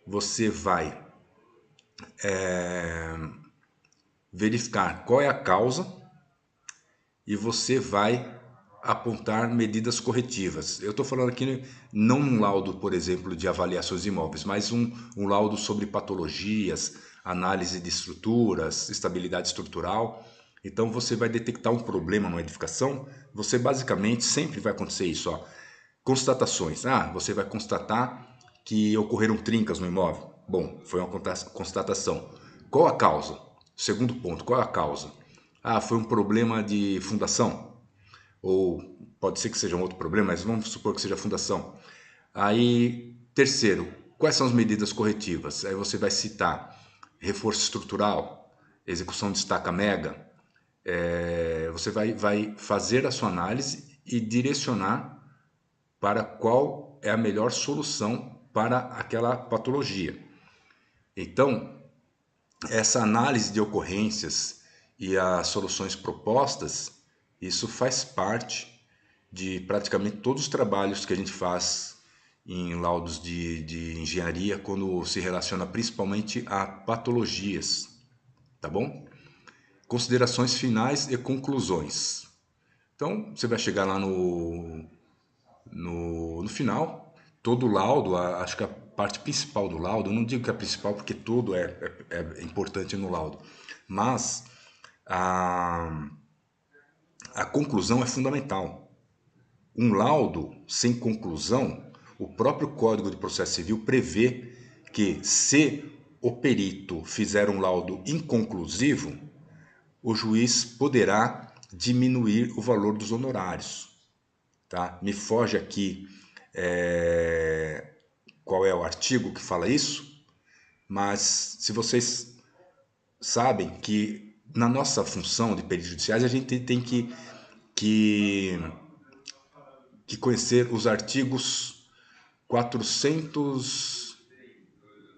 você vai verificar qual é a causa e você vai apontar medidas corretivas. Eu estou falando aqui não um laudo, por exemplo, de avaliações de imóveis, mas um laudo sobre patologias, análise de estruturas, estabilidade estrutural. Então você vai detectar um problema numa edificação, você basicamente sempre vai acontecer isso, ó. Constatações. Você vai constatar que ocorreram trincas no imóvel. Bom, foi uma constatação. Qual a causa? Segundo ponto, qual é a causa? Foi um problema de fundação. Ou pode ser que seja um outro problema, mas vamos supor que seja fundação. Aí, terceiro, quais são as medidas corretivas? Aí você vai citar reforço estrutural, execução de estaca mega. Você vai fazer a sua análise e direcionar para qual é a melhor solução para aquela patologia. Então, essa análise de ocorrências e as soluções propostas, isso faz parte de praticamente todos os trabalhos que a gente faz em laudos de engenharia quando se relaciona principalmente a patologias, tá bom? Considerações finais e conclusões. Então, você vai chegar lá no final, todo o laudo, acho que a parte principal do laudo, eu não digo que é a principal porque tudo é importante no laudo, mas a conclusão é fundamental. Um laudo sem conclusão, o próprio Código de Processo Civil prevê que se o perito fizer um laudo inconclusivo, o juiz poderá diminuir o valor dos honorários. Tá? Me foge aqui qual é o artigo que fala isso, mas se vocês sabem que na nossa função de peritos judiciais a gente tem que, que conhecer os artigos 400,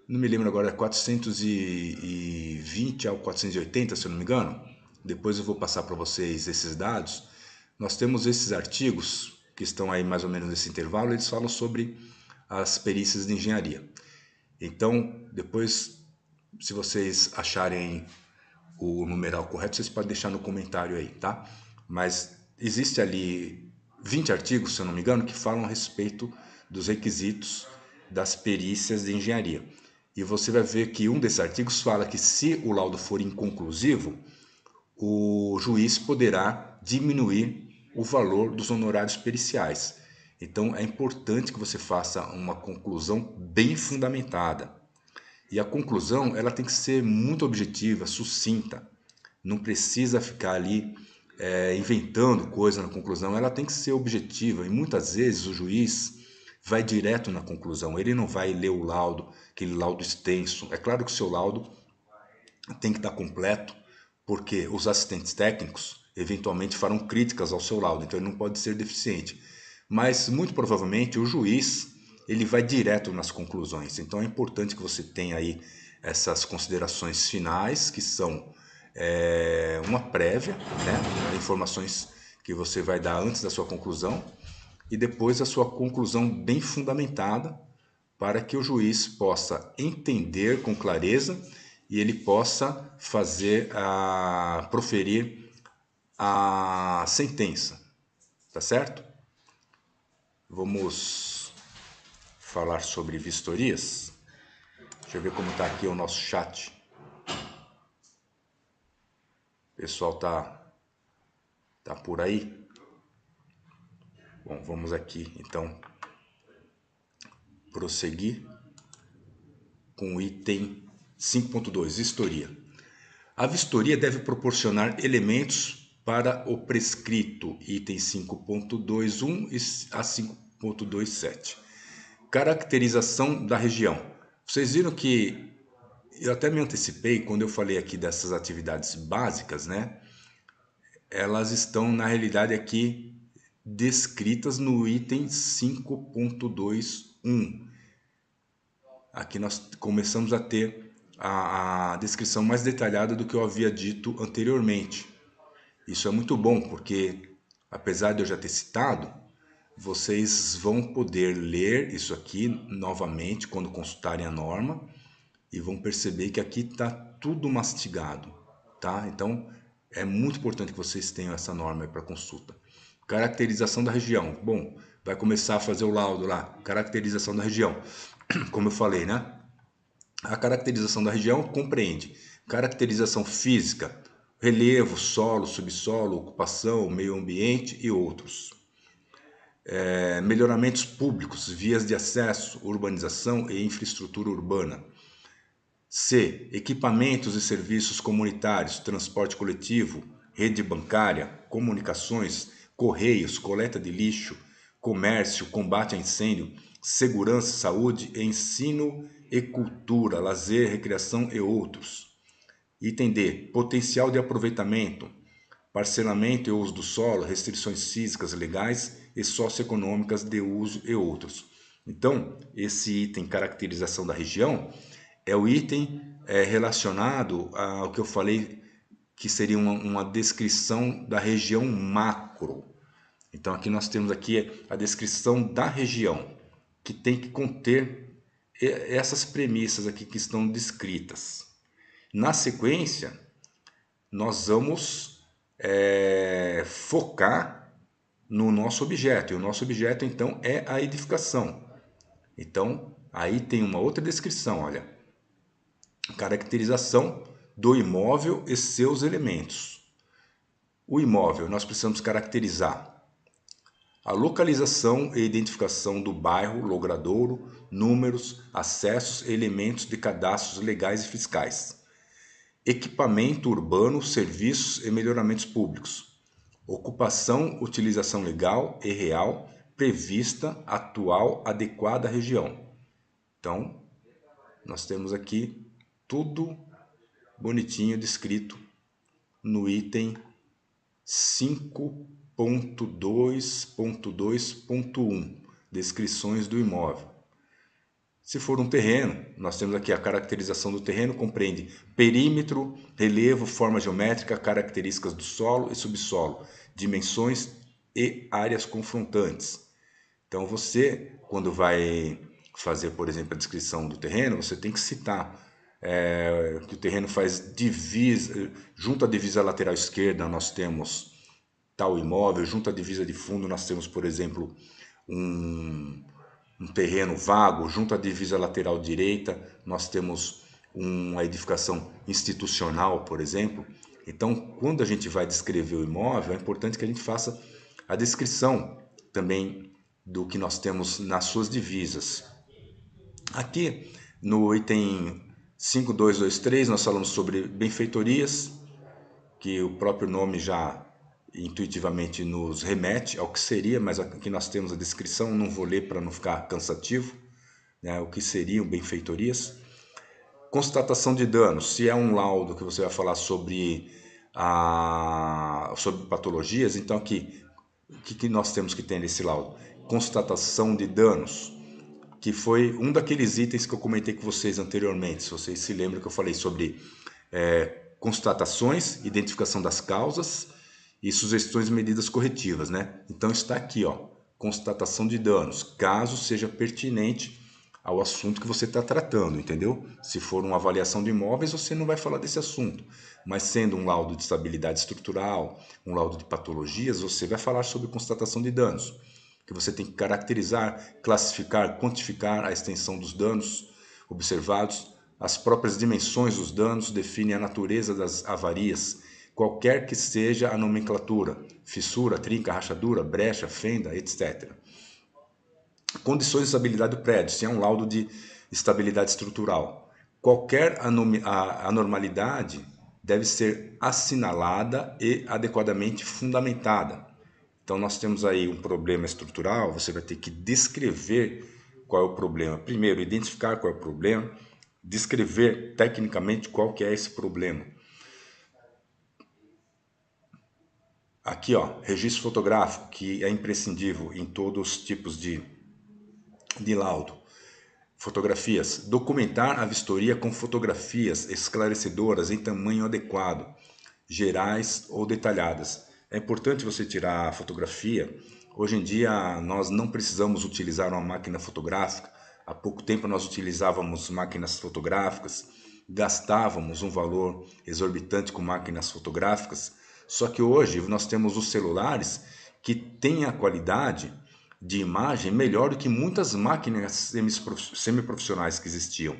não me lembro agora, 420 ao 480, se eu não me engano. Depois eu vou passar para vocês esses dados. Nós temos esses artigos que estão aí mais ou menos nesse intervalo, eles falam sobre as perícias de engenharia. Então, depois, se vocês acharem o numeral correto, vocês podem deixar no comentário aí, tá? Mas existe ali 20 artigos, se eu não me engano, que falam a respeito dos requisitos das perícias de engenharia. E você vai ver que um desses artigos fala que se o laudo for inconclusivo, o juiz poderá diminuir o valor dos honorários periciais. Então é importante que você faça uma conclusão bem fundamentada. E a conclusão ela tem que ser muito objetiva, sucinta. Não precisa ficar ali inventando coisa na conclusão. Ela tem que ser objetiva. E muitas vezes o juiz vai direto na conclusão. Ele não vai ler o laudo, aquele laudo extenso. É claro que o seu laudo tem que estar completo, porque os assistentes técnicos eventualmente farão críticas ao seu laudo, então ele não pode ser deficiente. Mas muito provavelmente o juiz ele vai direto nas conclusões. Então é importante que você tenha aí essas considerações finais, que são uma prévia, né? Informações que você vai dar antes da sua conclusão, e depois a sua conclusão bem fundamentada, para que o juiz possa entender com clareza e ele possa proferir a sentença, tá certo? Vamos falar sobre vistorias. Deixa eu ver como está aqui o nosso chat. O pessoal tá por aí? Bom, vamos aqui então prosseguir com o item 5.2, vistoria. A vistoria deve proporcionar elementos para o prescrito, item 5.21 a 5.27. Caracterização da região. Vocês viram que eu até me antecipei quando eu falei aqui dessas atividades básicas, né? Elas estão na realidade aqui descritas no item 5.21. Aqui nós começamos a ter a descrição mais detalhada do que eu havia dito anteriormente. Isso é muito bom, porque apesar de eu já ter citado, vocês vão poder ler isso aqui novamente quando consultarem a norma e vão perceber que aqui está tudo mastigado, tá? Então é muito importante que vocês tenham essa norma para consulta. Caracterização da região. Bom, vai começar a fazer o laudo lá. Caracterização da região. Como eu falei, né? A caracterização da região compreende caracterização física, relevo, solo, subsolo, ocupação, meio ambiente e outros. Melhoramentos públicos, vias de acesso, urbanização e infraestrutura urbana. C. Equipamentos e serviços comunitários, transporte coletivo, rede bancária, comunicações, correios, coleta de lixo, comércio, combate a incêndio, segurança, saúde, ensino e cultura, lazer, recreação e outros. Item D. Potencial de aproveitamento, parcelamento e uso do solo, restrições físicas, legais e socioeconômicas de uso e outros. Então, esse item caracterização da região é o item relacionado ao que eu falei que seria uma descrição da região macro. Então aqui nós temos aqui a descrição da região, que tem que conter essas premissas aqui que estão descritas. Na sequência, nós vamos focar no nosso objeto, e o nosso objeto então é a edificação. Então aí tem uma outra descrição, olha. Caracterização do imóvel e seus elementos. O imóvel, nós precisamos caracterizar a localização e identificação do bairro, logradouro, números, acessos e elementos de cadastros legais e fiscais. Equipamento urbano, serviços e melhoramentos públicos. Ocupação, utilização legal e real, prevista, atual, adequada à região. Então, nós temos aqui tudo bonitinho descrito no item 5.2.2.1, descrições do imóvel. Se for um terreno, nós temos aqui a caracterização do terreno, compreende perímetro, relevo, forma geométrica, características do solo e subsolo, dimensões e áreas confrontantes. Então você, quando vai fazer, por exemplo, a descrição do terreno, você tem que citar que o terreno faz divisa, junto à divisa lateral esquerda nós temos tal imóvel, junto à divisa de fundo nós temos, por exemplo, um terreno vago, junto à divisa lateral direita nós temos uma edificação institucional, por exemplo. Então, quando a gente vai descrever o imóvel, é importante que a gente faça a descrição também do que nós temos nas suas divisas. Aqui, no item 5.2.2.3, nós falamos sobre benfeitorias, que o próprio nome já intuitivamente nos remete ao que seria, mas aqui nós temos a descrição, não vou ler para não ficar cansativo, né, o que seriam benfeitorias. Constatação de danos, se é um laudo que você vai falar sobre, sobre patologias, então aqui, o que nós temos que ter nesse laudo? Constatação de danos, que foi um daqueles itens que eu comentei com vocês anteriormente, se vocês se lembram que eu falei sobre constatações, identificação das causas e sugestões de medidas corretivas, né? Então está aqui, ó, constatação de danos, caso seja pertinente ao assunto que você está tratando, entendeu? Se for uma avaliação de imóveis, você não vai falar desse assunto, mas sendo um laudo de estabilidade estrutural, um laudo de patologias, você vai falar sobre constatação de danos, que você tem que caracterizar, classificar, quantificar a extensão dos danos observados, as próprias dimensões dos danos, define a natureza das avarias, qualquer que seja a nomenclatura, fissura, trinca, rachadura, brecha, fenda, etc. Condições de estabilidade do prédio, se é um laudo de estabilidade estrutural. Qualquer anormalidade deve ser assinalada e adequadamente fundamentada. Então nós temos aí um problema estrutural, você vai ter que descrever qual é o problema. Primeiro, identificar qual é o problema, descrever tecnicamente qual que é esse problema. Aqui, ó, registro fotográfico, que é imprescindível em todos os tipos de laudo. Fotografias. Documentar a vistoria com fotografias esclarecedoras em tamanho adequado, gerais ou detalhadas. É importante você tirar a fotografia. Hoje em dia nós não precisamos utilizar uma máquina fotográfica. Há pouco tempo nós utilizávamos máquinas fotográficas, gastávamos um valor exorbitante com máquinas fotográficas. Só que hoje nós temos os celulares que têm a qualidade de imagem melhor do que muitas máquinas semiprofissionais que existiam.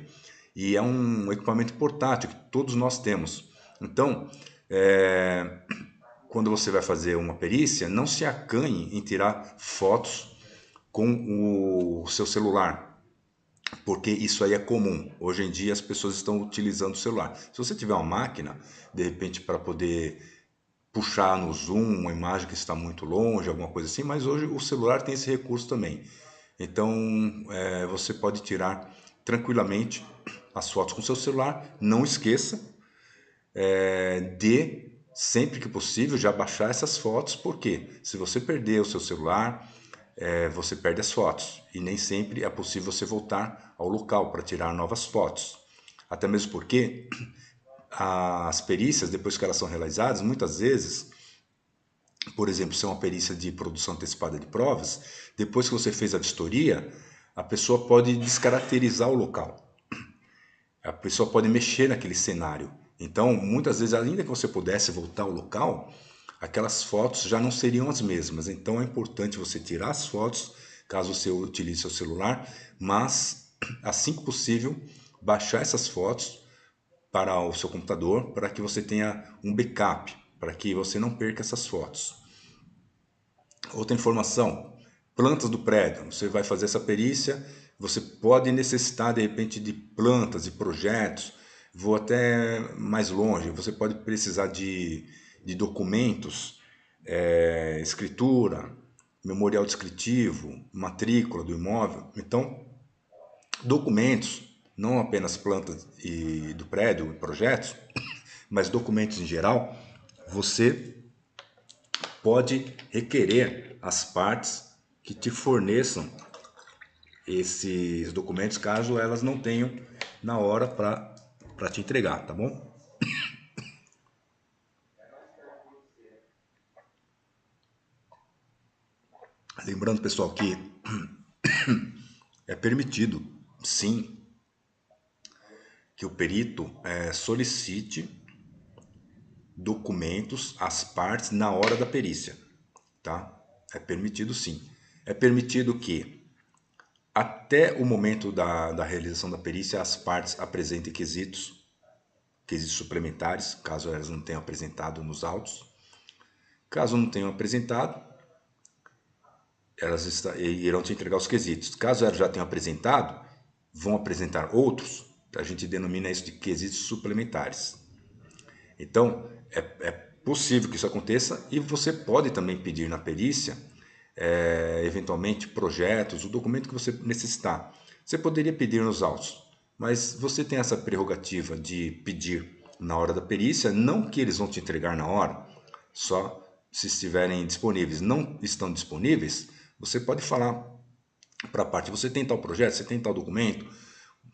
E é um equipamento portátil que todos nós temos. Então, quando você vai fazer uma perícia, não se acanhe em tirar fotos com o seu celular, porque isso aí é comum. Hoje em dia as pessoas estão utilizando o celular. Se você tiver uma máquina, de repente para poder puxar no zoom uma imagem que está muito longe, alguma coisa assim, mas hoje o celular tem esse recurso também. Então você pode tirar tranquilamente as fotos com seu celular. Não esqueça de, sempre que possível, já baixar essas fotos, porque se você perder o seu celular, você perde as fotos. E nem sempre é possível você voltar ao local para tirar novas fotos. Até mesmo porque as perícias, depois que elas são realizadas, muitas vezes, por exemplo, se é uma perícia de produção antecipada de provas, depois que você fez a vistoria, a pessoa pode descaracterizar o local. A pessoa pode mexer naquele cenário. Então, muitas vezes, ainda que você pudesse voltar ao local, aquelas fotos já não seriam as mesmas. Então, é importante você tirar as fotos, caso você utilize seu celular, mas, assim que possível, baixar essas fotos para o seu computador, para que você tenha um backup, para que você não perca essas fotos. Outra informação, plantas do prédio. Você vai fazer essa perícia, você pode necessitar de repente de plantas e projetos. Vou até mais longe, você pode precisar de documentos, escritura, memorial descritivo, matrícula do imóvel. Então, Documentos, não apenas plantas e do prédio, projetos, mas documentos em geral, você pode requerer as partes que te forneçam esses documentos, caso elas não tenham na hora para te entregar, tá bom? Lembrando, pessoal, que é permitido, sim, que o perito solicite documentos às partes na hora da perícia, tá? É permitido, sim. É permitido que até o momento da realização da perícia as partes apresentem quesitos suplementares, caso elas não tenham apresentado nos autos. Caso não tenham apresentado, elas irão te entregar os quesitos. Caso elas já tenham apresentado, vão apresentar outros, a gente denomina isso de quesitos suplementares. Então, é possível que isso aconteça e você pode também pedir na perícia, eventualmente, projetos, o documento que você necessitar. Você poderia pedir nos autos, mas você tem essa prerrogativa de pedir na hora da perícia, não que eles vão te entregar na hora, só se estiverem disponíveis. Não estão disponíveis, você pode falar para a parte, você tem tal projeto, você tem tal documento,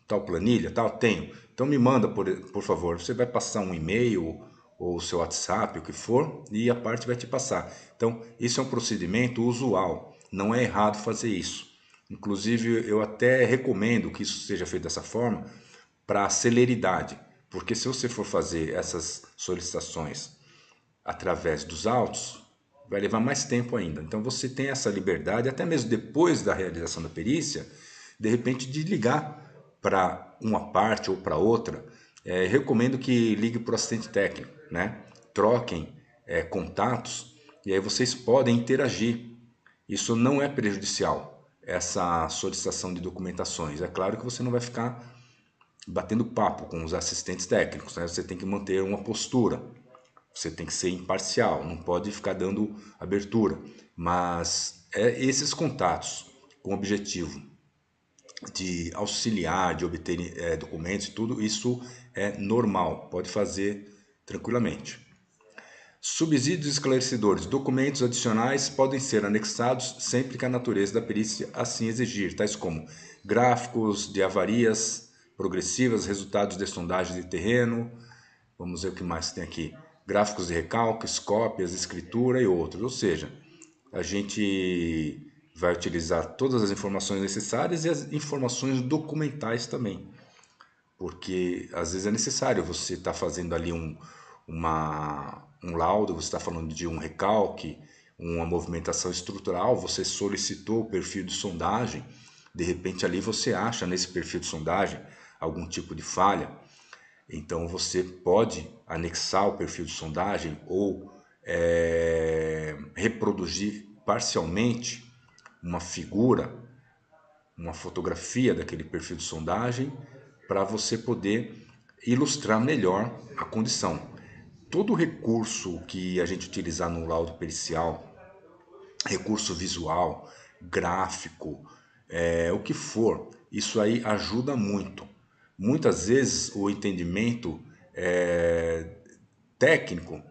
tal planilha, tal? Tenho. Então me manda, por favor. Você vai passar um e-mail ou o seu WhatsApp, o que for, e a parte vai te passar. Então, isso é um procedimento usual. Não é errado fazer isso. Inclusive, eu até recomendo que isso seja feito dessa forma para celeridade. Porque se você for fazer essas solicitações através dos autos, vai levar mais tempo ainda. Então você tem essa liberdade, até mesmo depois da realização da perícia, de repente de ligar para uma parte ou para outra. Recomendo que ligue para o assistente técnico, né? Troquem contatos e aí vocês podem interagir. Isso não é prejudicial, essa solicitação de documentações. É claro que você não vai ficar batendo papo com os assistentes técnicos, né? Você tem que manter uma postura, você tem que ser imparcial, não pode ficar dando abertura. Mas esses contatos com o objetivo de auxiliar, de obter documentos e tudo, isso é normal, pode fazer tranquilamente. Subsídios esclarecedores. Documentos adicionais podem ser anexados sempre que a natureza da perícia assim exigir, tais como gráficos de avarias progressivas, resultados de sondagem de terreno. Vamos ver o que mais tem aqui. Gráficos de recalques, cópias, escritura e outros. Ou seja, a gente vai utilizar todas as informações necessárias e as informações documentais também. Porque às vezes é necessário, você está fazendo ali um laudo, você está falando de um recalque, uma movimentação estrutural, você solicitou o perfil de sondagem, de repente ali você acha nesse perfil de sondagem algum tipo de falha, então você pode anexar o perfil de sondagem ou reproduzir parcialmente uma figura, uma fotografia daquele perfil de sondagem para você poder ilustrar melhor a condição. Todo recurso que a gente utilizar no laudo pericial, recurso visual, gráfico, o que for, isso aí ajuda muito. Muitas vezes o entendimento técnico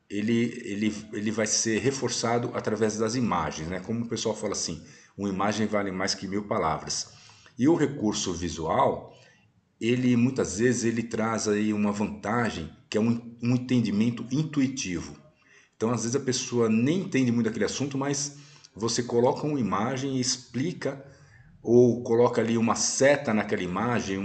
ele vai ser reforçado através das imagens, né? Como o pessoal fala assim, uma imagem vale mais que 1000 palavras. E o recurso visual, ele muitas vezes ele traz aí uma vantagem que é um entendimento intuitivo. Então, às vezes a pessoa nem entende muito aquele assunto, mas você coloca uma imagem e explica ou coloca ali uma seta naquela imagem,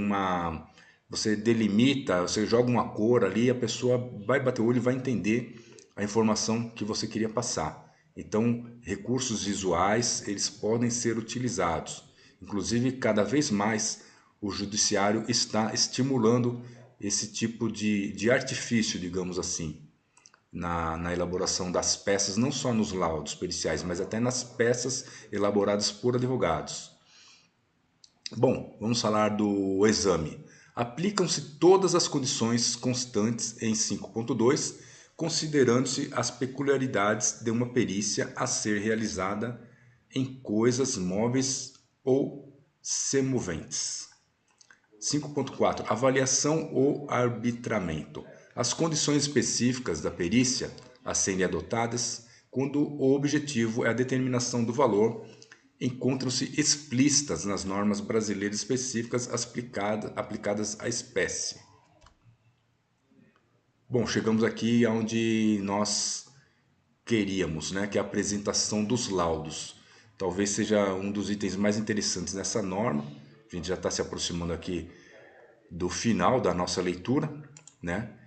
você delimita, você joga uma cor ali, a pessoa vai bater o olho e vai entender a informação que você queria passar. Então, recursos visuais, eles podem ser utilizados. Inclusive, cada vez mais o judiciário está estimulando esse tipo de artifício, digamos assim, na elaboração das peças, não só nos laudos periciais, mas até nas peças elaboradas por advogados. Bom, vamos falar do exame. Aplicam-se todas as condições constantes em 5.2, considerando-se as peculiaridades de uma perícia a ser realizada em coisas móveis ou semoventes. 5.4. Avaliação ou arbitramento. As condições específicas da perícia a serem adotadas quando o objetivo é a determinação do valor encontram-se explícitas nas normas brasileiras específicas aplicadas à espécie. Bom, chegamos aqui onde nós queríamos, né, que é a apresentação dos laudos. Talvez seja um dos itens mais interessantes nessa norma. A gente já está se aproximando aqui do final da nossa leitura, né?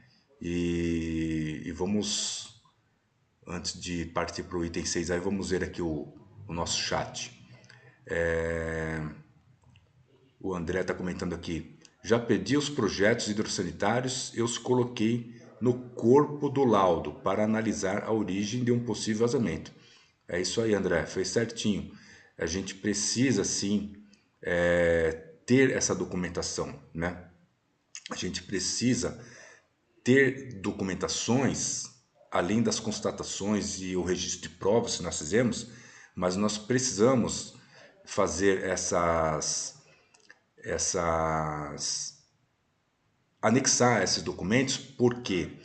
E vamos, antes de partir para o item 6, aí vamos ver aqui o nosso chat. O André está comentando aqui. Já pedi os projetos hidrossanitários, eu os coloquei no corpo do laudo para analisar a origem de um possível vazamento. É isso aí, André, fez certinho. A gente precisa, sim, ter essa documentação, né? A gente precisa ter documentações, além das constatações e o registro de provas que nós fizemos, mas nós precisamos fazer anexar esses documentos, porque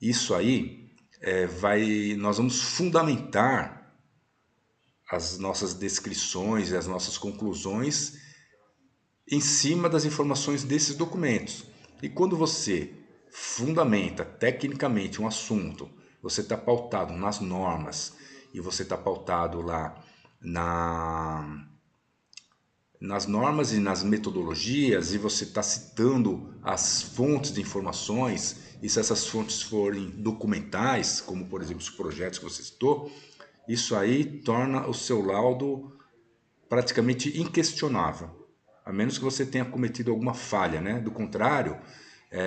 isso aí nós vamos fundamentar as nossas descrições e as nossas conclusões em cima das informações desses documentos. E quando você fundamenta tecnicamente um assunto, você está pautado nas normas e você está pautado lá nas normas e nas metodologias, e você está citando as fontes de informações, e se essas fontes forem documentais, como por exemplo os projetos que você citou, isso aí torna o seu laudo praticamente inquestionável, a menos que você tenha cometido alguma falha, né? Do contrário,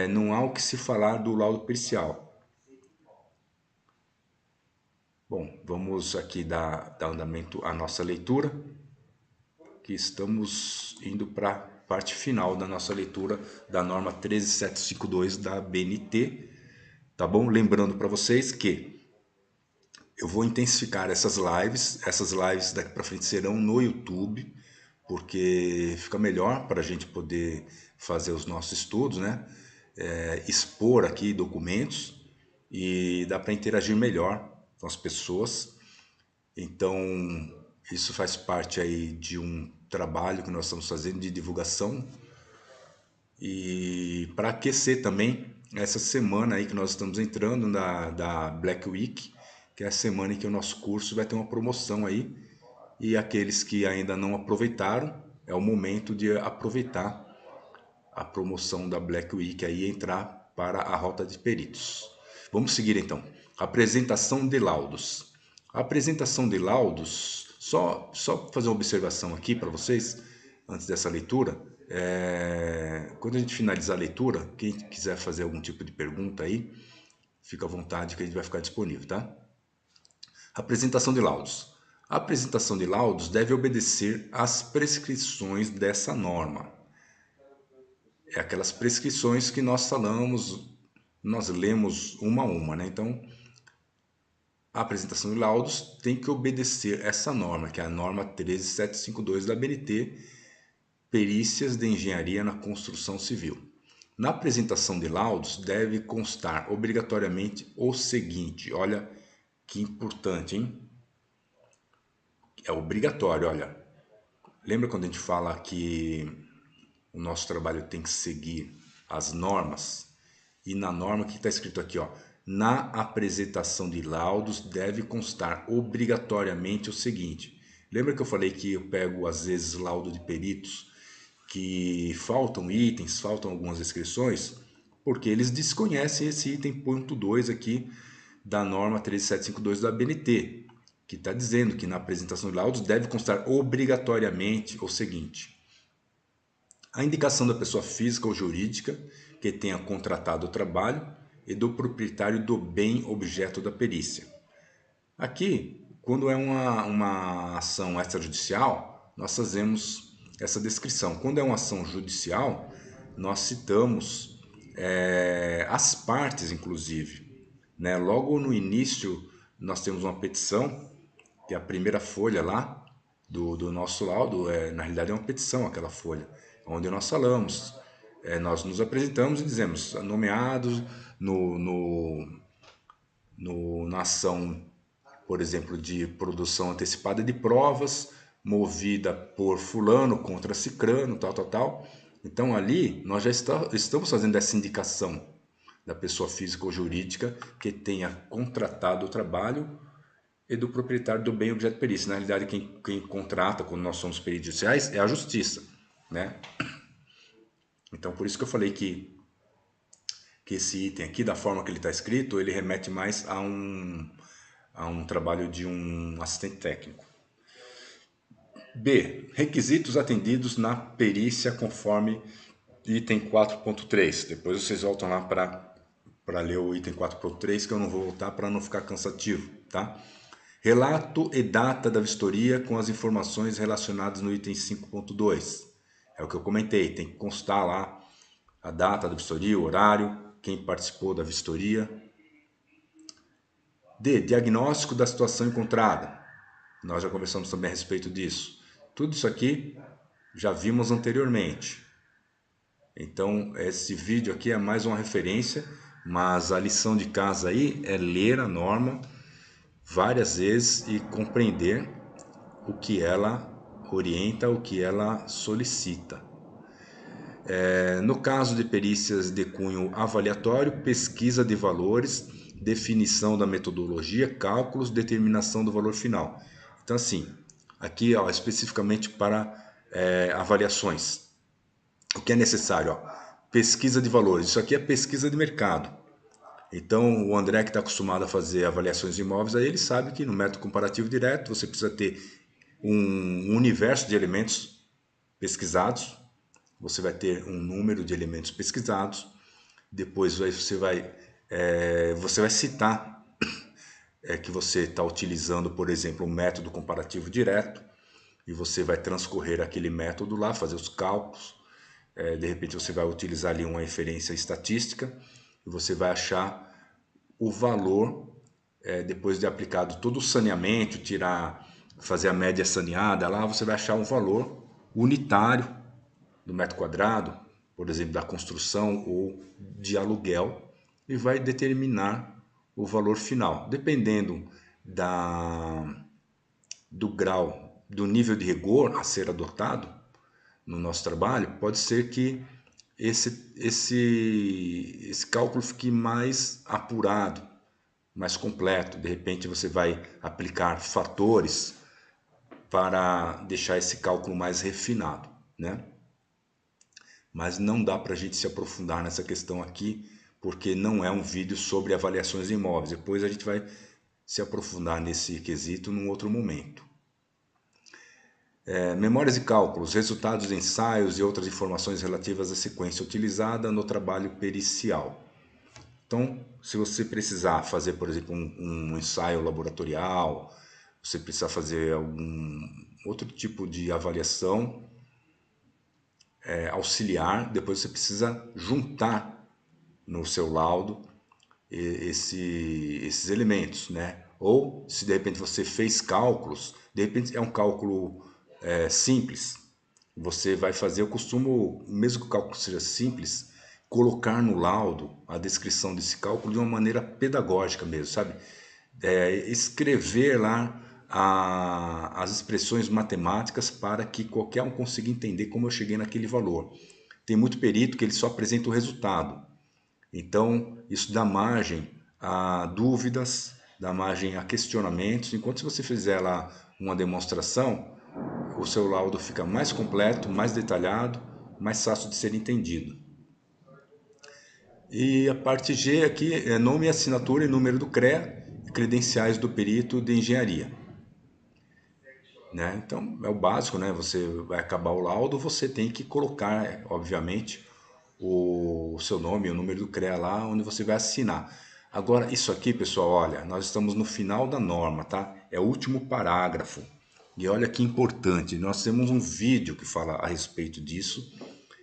não há o que se falar do laudo pericial. Bom, vamos aqui dar andamento à nossa leitura, que estamos indo para a parte final da nossa leitura da norma 13752 da BNT, tá bom? Lembrando para vocês que eu vou intensificar essas lives daqui para frente serão no YouTube, porque fica melhor para a gente poder fazer os nossos estudos, né? Expor aqui documentos e dá para interagir melhor com as pessoas. Então, isso faz parte aí de um trabalho que nós estamos fazendo de divulgação e para aquecer também essa semana aí que nós estamos entrando da Black Week, que é a semana em que o nosso curso vai ter uma promoção aí, e aqueles que ainda não aproveitaram, é o momento de aproveitar a promoção da Black Week aí e entrar para a rota de peritos. Vamos seguir então. Apresentação de laudos. A apresentação de laudos, só fazer uma observação aqui para vocês, antes dessa leitura. Quando a gente finalizar a leitura, quem quiser fazer algum tipo de pergunta aí, fica à vontade que a gente vai ficar disponível, tá? Apresentação de laudos. A apresentação de laudos deve obedecer às prescrições dessa norma. É aquelas prescrições que nós falamos, nós lemos uma a uma, né? Então, a apresentação de laudos tem que obedecer essa norma, que é a norma 13752 da BNT, Perícias de Engenharia na Construção Civil. Na apresentação de laudos deve constar obrigatoriamente o seguinte, olha que importante, hein? É obrigatório, olha. Lembra quando a gente fala que o nosso trabalho tem que seguir as normas? E na norma que está escrito aqui, ó, na apresentação de laudos deve constar obrigatoriamente o seguinte. Lembra que eu falei que eu pego às vezes laudo de peritos que faltam itens, faltam algumas descrições, porque eles desconhecem esse item ponto 2 aqui da norma 13752 da BNT, que está dizendo que na apresentação de laudos deve constar obrigatoriamente o seguinte: a indicação da pessoa física ou jurídica que tenha contratado o trabalho e do proprietário do bem objeto da perícia. Aqui, quando é uma ação extrajudicial, nós fazemos essa descrição. Quando é uma ação judicial, nós citamos as partes, inclusive, né? Logo no início, nós temos uma petição, que é a primeira folha lá, do nosso laudo, na realidade é uma petição aquela folha, onde nós falamos, nós nos apresentamos e dizemos, nomeados na ação, por exemplo, de produção antecipada de provas, movida por fulano contra cicrano, tal, tal, tal. Então ali nós já estamos fazendo essa indicação da pessoa física ou jurídica que tenha contratado o trabalho e do proprietário do bem objeto de perícia. Na realidade, quem contrata, quando nós somos peritos judiciais, é a justiça, né? Então, por isso que eu falei que esse item aqui, da forma que ele está escrito, ele remete mais a um trabalho de um assistente técnico. B. Requisitos atendidos na perícia conforme item 4.3. Depois vocês voltam lá para ler o item 4.3, que eu não vou voltar para não ficar cansativo, tá? Relato e data da vistoria com as informações relacionadas no item 5.2. É o que eu comentei, tem que constar lá a data da vistoria, o horário, quem participou da vistoria. D. Diagnóstico da situação encontrada. Nós já conversamos também a respeito disso. Tudo isso aqui já vimos anteriormente. Então, esse vídeo aqui é mais uma referência, mas a lição de casa aí é ler a norma várias vezes e compreender o que ela orienta, o que ela solicita. No caso de perícias de cunho avaliatório, pesquisa de valores, definição da metodologia, cálculos, determinação do valor final. Então, assim, aqui ó, especificamente para avaliações. O que é necessário? Ó, pesquisa de valores. Isso aqui é pesquisa de mercado. Então, o André, que está acostumado a fazer avaliações de imóveis, aí ele sabe que no método comparativo direto você precisa ter um universo de elementos pesquisados, você vai ter um número de elementos pesquisados, depois você vai citar que você está utilizando, por exemplo, um método comparativo direto, e você vai transcorrer aquele método lá, fazer os cálculos, de repente você vai utilizar ali uma referência estatística, e você vai achar o valor, depois de aplicado todo o saneamento, fazer a média saneada, lá você vai achar um valor unitário do metro quadrado, por exemplo, da construção ou de aluguel, e vai determinar o valor final. Dependendo do grau, do nível de rigor a ser adotado no nosso trabalho, pode ser que esse cálculo fique mais apurado, mais completo. De repente você vai aplicar fatores para deixar esse cálculo mais refinado, né? Mas não dá para a gente se aprofundar nessa questão aqui, porque não é um vídeo sobre avaliações de imóveis. Depois a gente vai se aprofundar nesse quesito num outro momento. Memórias e cálculos, resultados de ensaios e outras informações relativas à sequência utilizada no trabalho pericial. Então, se você precisar fazer, por exemplo, um ensaio laboratorial, você precisar fazer algum outro tipo de avaliação auxiliar, depois você precisa juntar no seu laudo esses elementos, né? Ou se de repente você fez cálculos, de repente é um cálculo simples, você vai fazer, eu costumo, mesmo que o cálculo seja simples, colocar no laudo a descrição desse cálculo de uma maneira pedagógica mesmo, sabe? Escrever lá as expressões matemáticas para que qualquer um consiga entender como eu cheguei naquele valor. Tem muito perito que ele só apresenta o resultado. Então, isso dá margem a dúvidas, dá margem a questionamentos. Enquanto se você fizer lá uma demonstração, o seu laudo fica mais completo, mais detalhado, mais fácil de ser entendido. E a parte G aqui é nome, assinatura e número do CREA e credenciais do perito de engenharia. Né? Então, é o básico, né? Você vai acabar o laudo, você tem que colocar, obviamente, o seu nome, o número do CREA lá, onde você vai assinar. Agora, isso aqui, pessoal, olha, nós estamos no final da norma, tá? É o último parágrafo. E olha que importante, nós temos um vídeo que fala a respeito disso.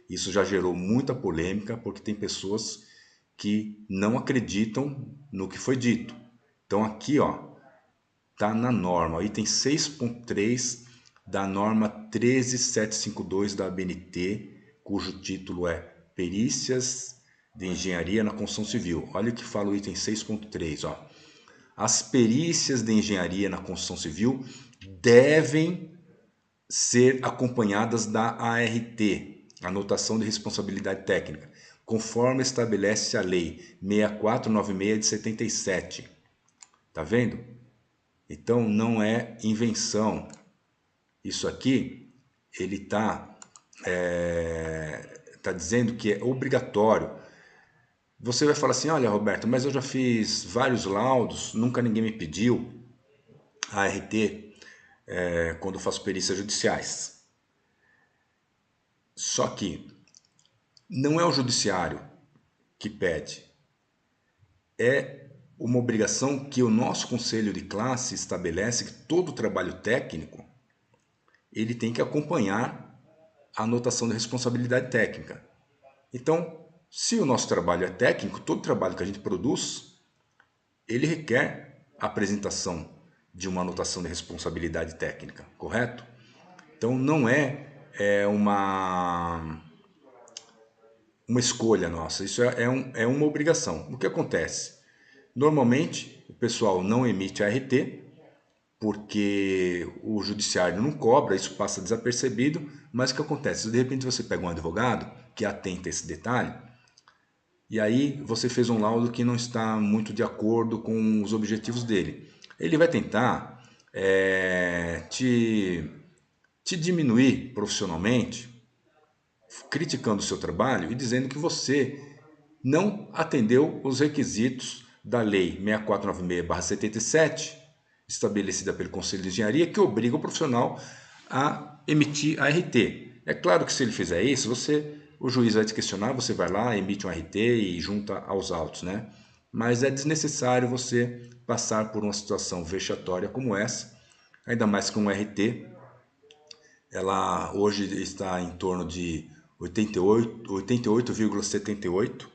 Isso já gerou muita polêmica, porque tem pessoas que não acreditam no que foi dito. Então aqui, ó, tá na norma, item 6.3 da norma 13752 da ABNT, cujo título é Perícias de Engenharia na Construção Civil. Olha o que fala o item 6.3, ó. As perícias de engenharia na construção civil devem ser acompanhadas da ART, Anotação de Responsabilidade Técnica, conforme estabelece a Lei 6496 de 77. Tá vendo? Então não é invenção. Isso aqui, ele tá dizendo que é obrigatório. Você vai falar assim, olha, Roberto, mas eu já fiz vários laudos, nunca ninguém me pediu a ART quando eu faço perícias judiciais. Só que não é o judiciário que pede, é uma obrigação que o nosso conselho de classe estabelece que todo trabalho técnico ele tem que acompanhar a anotação de responsabilidade técnica. Então, se o nosso trabalho é técnico, todo trabalho que a gente produz, ele requer a apresentação de uma anotação de responsabilidade técnica, correto? Então, não é uma escolha nossa, isso é uma obrigação. O que acontece? Normalmente, o pessoal não emite ART, porque o judiciário não cobra, isso passa desapercebido, mas o que acontece? De repente você pega um advogado que atenta a esse detalhe, e aí você fez um laudo que não está muito de acordo com os objetivos dele. Ele vai tentar te diminuir profissionalmente, criticando o seu trabalho e dizendo que você não atendeu os requisitos da Lei 6496/77, estabelecida pelo Conselho de Engenharia, que obriga o profissional a emitir a RT. É claro que se ele fizer isso, o juiz vai te questionar, você vai lá, emite um RT e junta aos autos, né? Mas é desnecessário você passar por uma situação vexatória como essa, ainda mais que um RT, ela hoje está em torno de 88,78,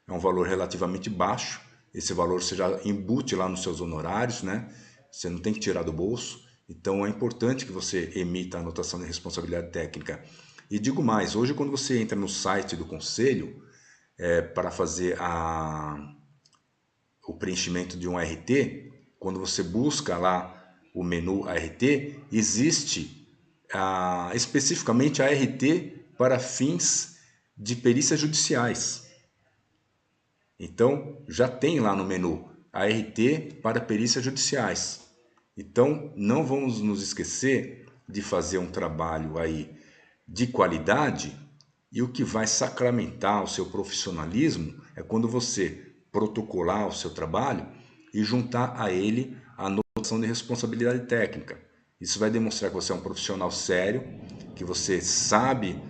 é um valor relativamente baixo. Esse valor você já embute lá nos seus honorários, né? Você não tem que tirar do bolso. Então é importante que você emita a anotação de responsabilidade técnica. E digo mais, hoje quando você entra no site do Conselho para fazer o preenchimento de um RT, quando você busca lá o menu ART, existe especificamente a ART para fins de perícias judiciais. Então, já tem lá no menu ART para perícias judiciais. Então, não vamos nos esquecer de fazer um trabalho aí de qualidade, e o que vai sacramentar o seu profissionalismo é quando você protocolar o seu trabalho e juntar a ele a noção de responsabilidade técnica. Isso vai demonstrar que você é um profissional sério, que você sabe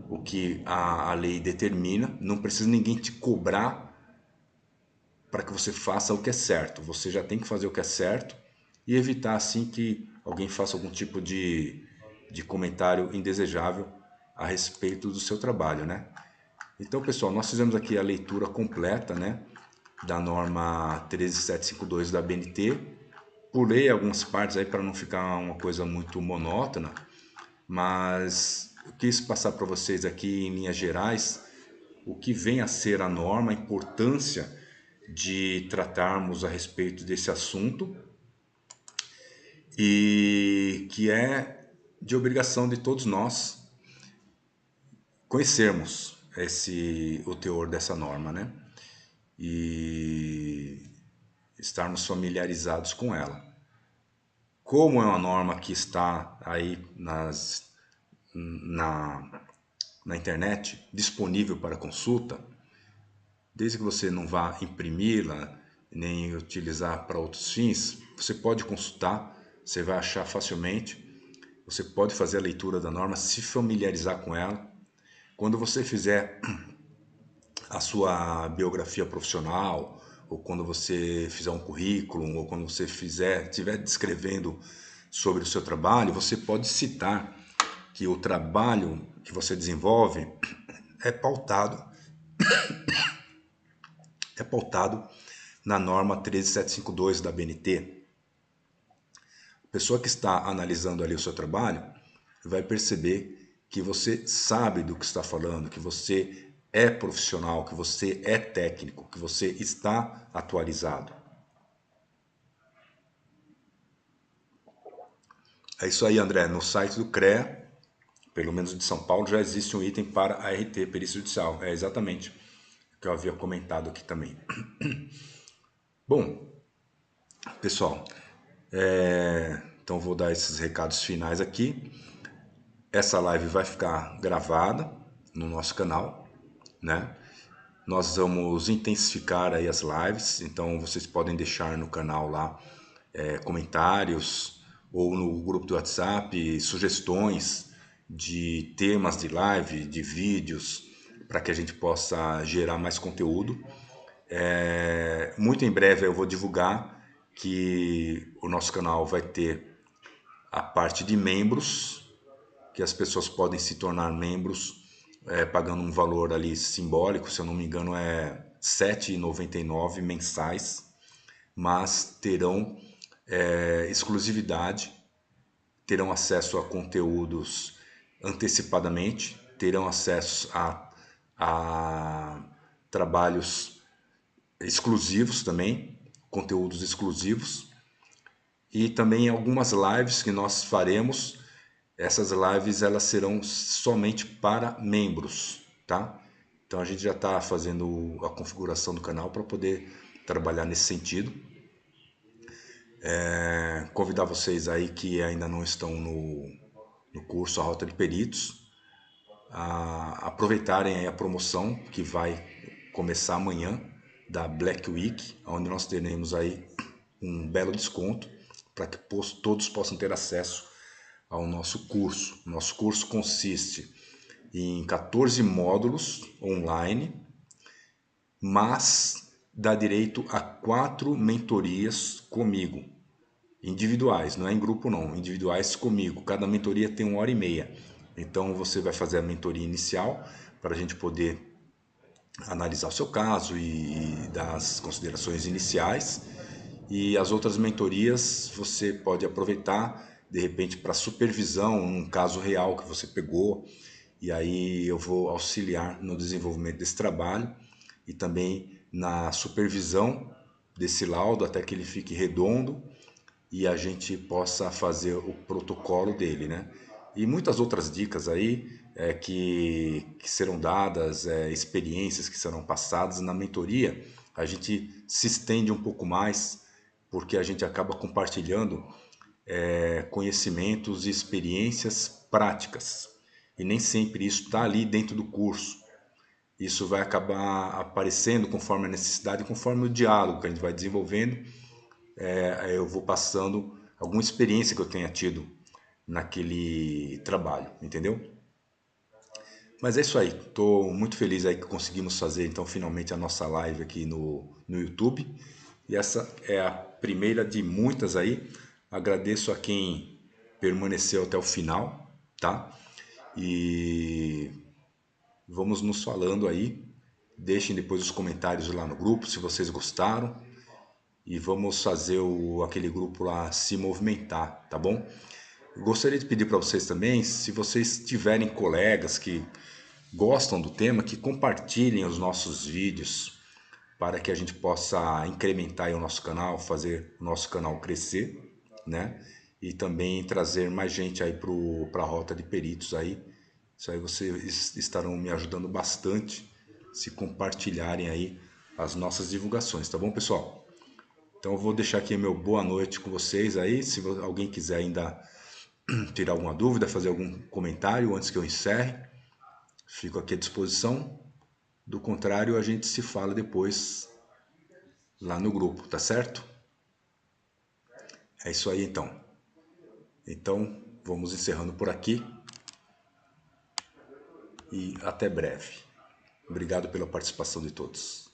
o que a lei determina, não precisa ninguém te cobrar para que você faça o que é certo. Você já tem que fazer o que é certo e evitar assim que alguém faça algum tipo de comentário indesejável a respeito do seu trabalho, né? Então, pessoal, nós fizemos aqui a leitura completa, né, da norma 13752 da ABNT. Pulei algumas partes aí para não ficar uma coisa muito monótona, mas eu quis passar para vocês aqui em linhas gerais o que vem a ser a norma, a importância de tratarmos a respeito desse assunto e que é de obrigação de todos nós conhecermos o teor dessa norma, né? E estarmos familiarizados com ela. Como é uma norma que está aí na internet, disponível para consulta, desde que você não vá imprimi-la, nem utilizar para outros fins, você pode consultar, você vai achar facilmente, você pode fazer a leitura da norma, se familiarizar com ela. Quando você fizer a sua biografia profissional, ou quando você fizer um currículo, ou quando você estiver descrevendo sobre o seu trabalho, você pode citar que o trabalho que você desenvolve é pautado na norma 13752 da BNT. A pessoa que está analisando ali o seu trabalho, vai perceber que você sabe do que está falando, que você é profissional, que você é técnico, que você está atualizado. É isso aí, André. No site do CREA, pelo menos de São Paulo, já existe um item para a ART, Perícia Judicial. É exatamente o que eu havia comentado aqui também. Bom, pessoal, então vou dar esses recados finais aqui. Essa live vai ficar gravada no nosso canal, né? Nós vamos intensificar aí as lives, então vocês podem deixar no canal lá comentários ou no grupo do WhatsApp sugestões de temas de live, de vídeos, para que a gente possa gerar mais conteúdo. Muito em breve eu vou divulgar que o nosso canal vai ter a parte de membros, que as pessoas podem se tornar membros pagando um valor ali simbólico, se eu não me engano é R$ 7,99 mensais, mas terão exclusividade, terão acesso a conteúdos antecipadamente, terão acesso a trabalhos exclusivos também, conteúdos exclusivos, e também algumas lives que nós faremos. Essas lives elas serão somente para membros, tá? Então a gente já está fazendo a configuração do canal para poder trabalhar nesse sentido. Convidar vocês aí que ainda não estão no curso A Rota de Peritos a aproveitarem aí a promoção que vai começar amanhã da Black Week, onde nós teremos aí um belo desconto para que todos possam ter acesso ao nosso curso. Nosso curso consiste em 14 módulos online, mas dá direito a 4 mentorias comigo, individuais, não é em grupo não, individuais comigo. Cada mentoria tem 1h30. Então você vai fazer a mentoria inicial para a gente poder analisar o seu caso e dar as considerações iniciais. E as outras mentorias você pode aproveitar de repente para supervisão, um caso real que você pegou, e aí eu vou auxiliar no desenvolvimento desse trabalho e também na supervisão desse laudo até que ele fique redondo e a gente possa fazer o protocolo dele, né? E muitas outras dicas aí que serão dadas, experiências que serão passadas na mentoria. A gente se estende um pouco mais porque a gente acaba compartilhando conhecimentos e experiências práticas. E nem sempre isso está ali dentro do curso. Isso vai acabar aparecendo conforme a necessidade, conforme o diálogo que a gente vai desenvolvendo. Eu vou passando alguma experiência que eu tenha tido naquele trabalho, entendeu? Mas é isso aí. Estou muito feliz aí que conseguimos fazer então finalmente a nossa live aqui no YouTube. E essa é a primeira de muitas aí. Agradeço a quem permaneceu até o final, tá? E vamos nos falando aí. Deixem depois os comentários lá no grupo se vocês gostaram. E vamos fazer aquele grupo lá se movimentar, tá bom? Gostaria de pedir para vocês também, se vocês tiverem colegas que gostam do tema, que compartilhem os nossos vídeos para que a gente possa incrementar aí o nosso canal, fazer o nosso canal crescer, né? E também trazer mais gente aí para a Rota de Peritos aí. Isso aí vocês estarão me ajudando bastante se compartilharem aí as nossas divulgações, tá bom, pessoal? Então eu vou deixar aqui meu boa noite com vocês aí. Se alguém quiser ainda tirar alguma dúvida, fazer algum comentário antes que eu encerre, fico aqui à disposição. Do contrário, a gente se fala depois lá no grupo, tá certo? É isso aí então. Então, vamos encerrando por aqui e até breve. Obrigado pela participação de todos.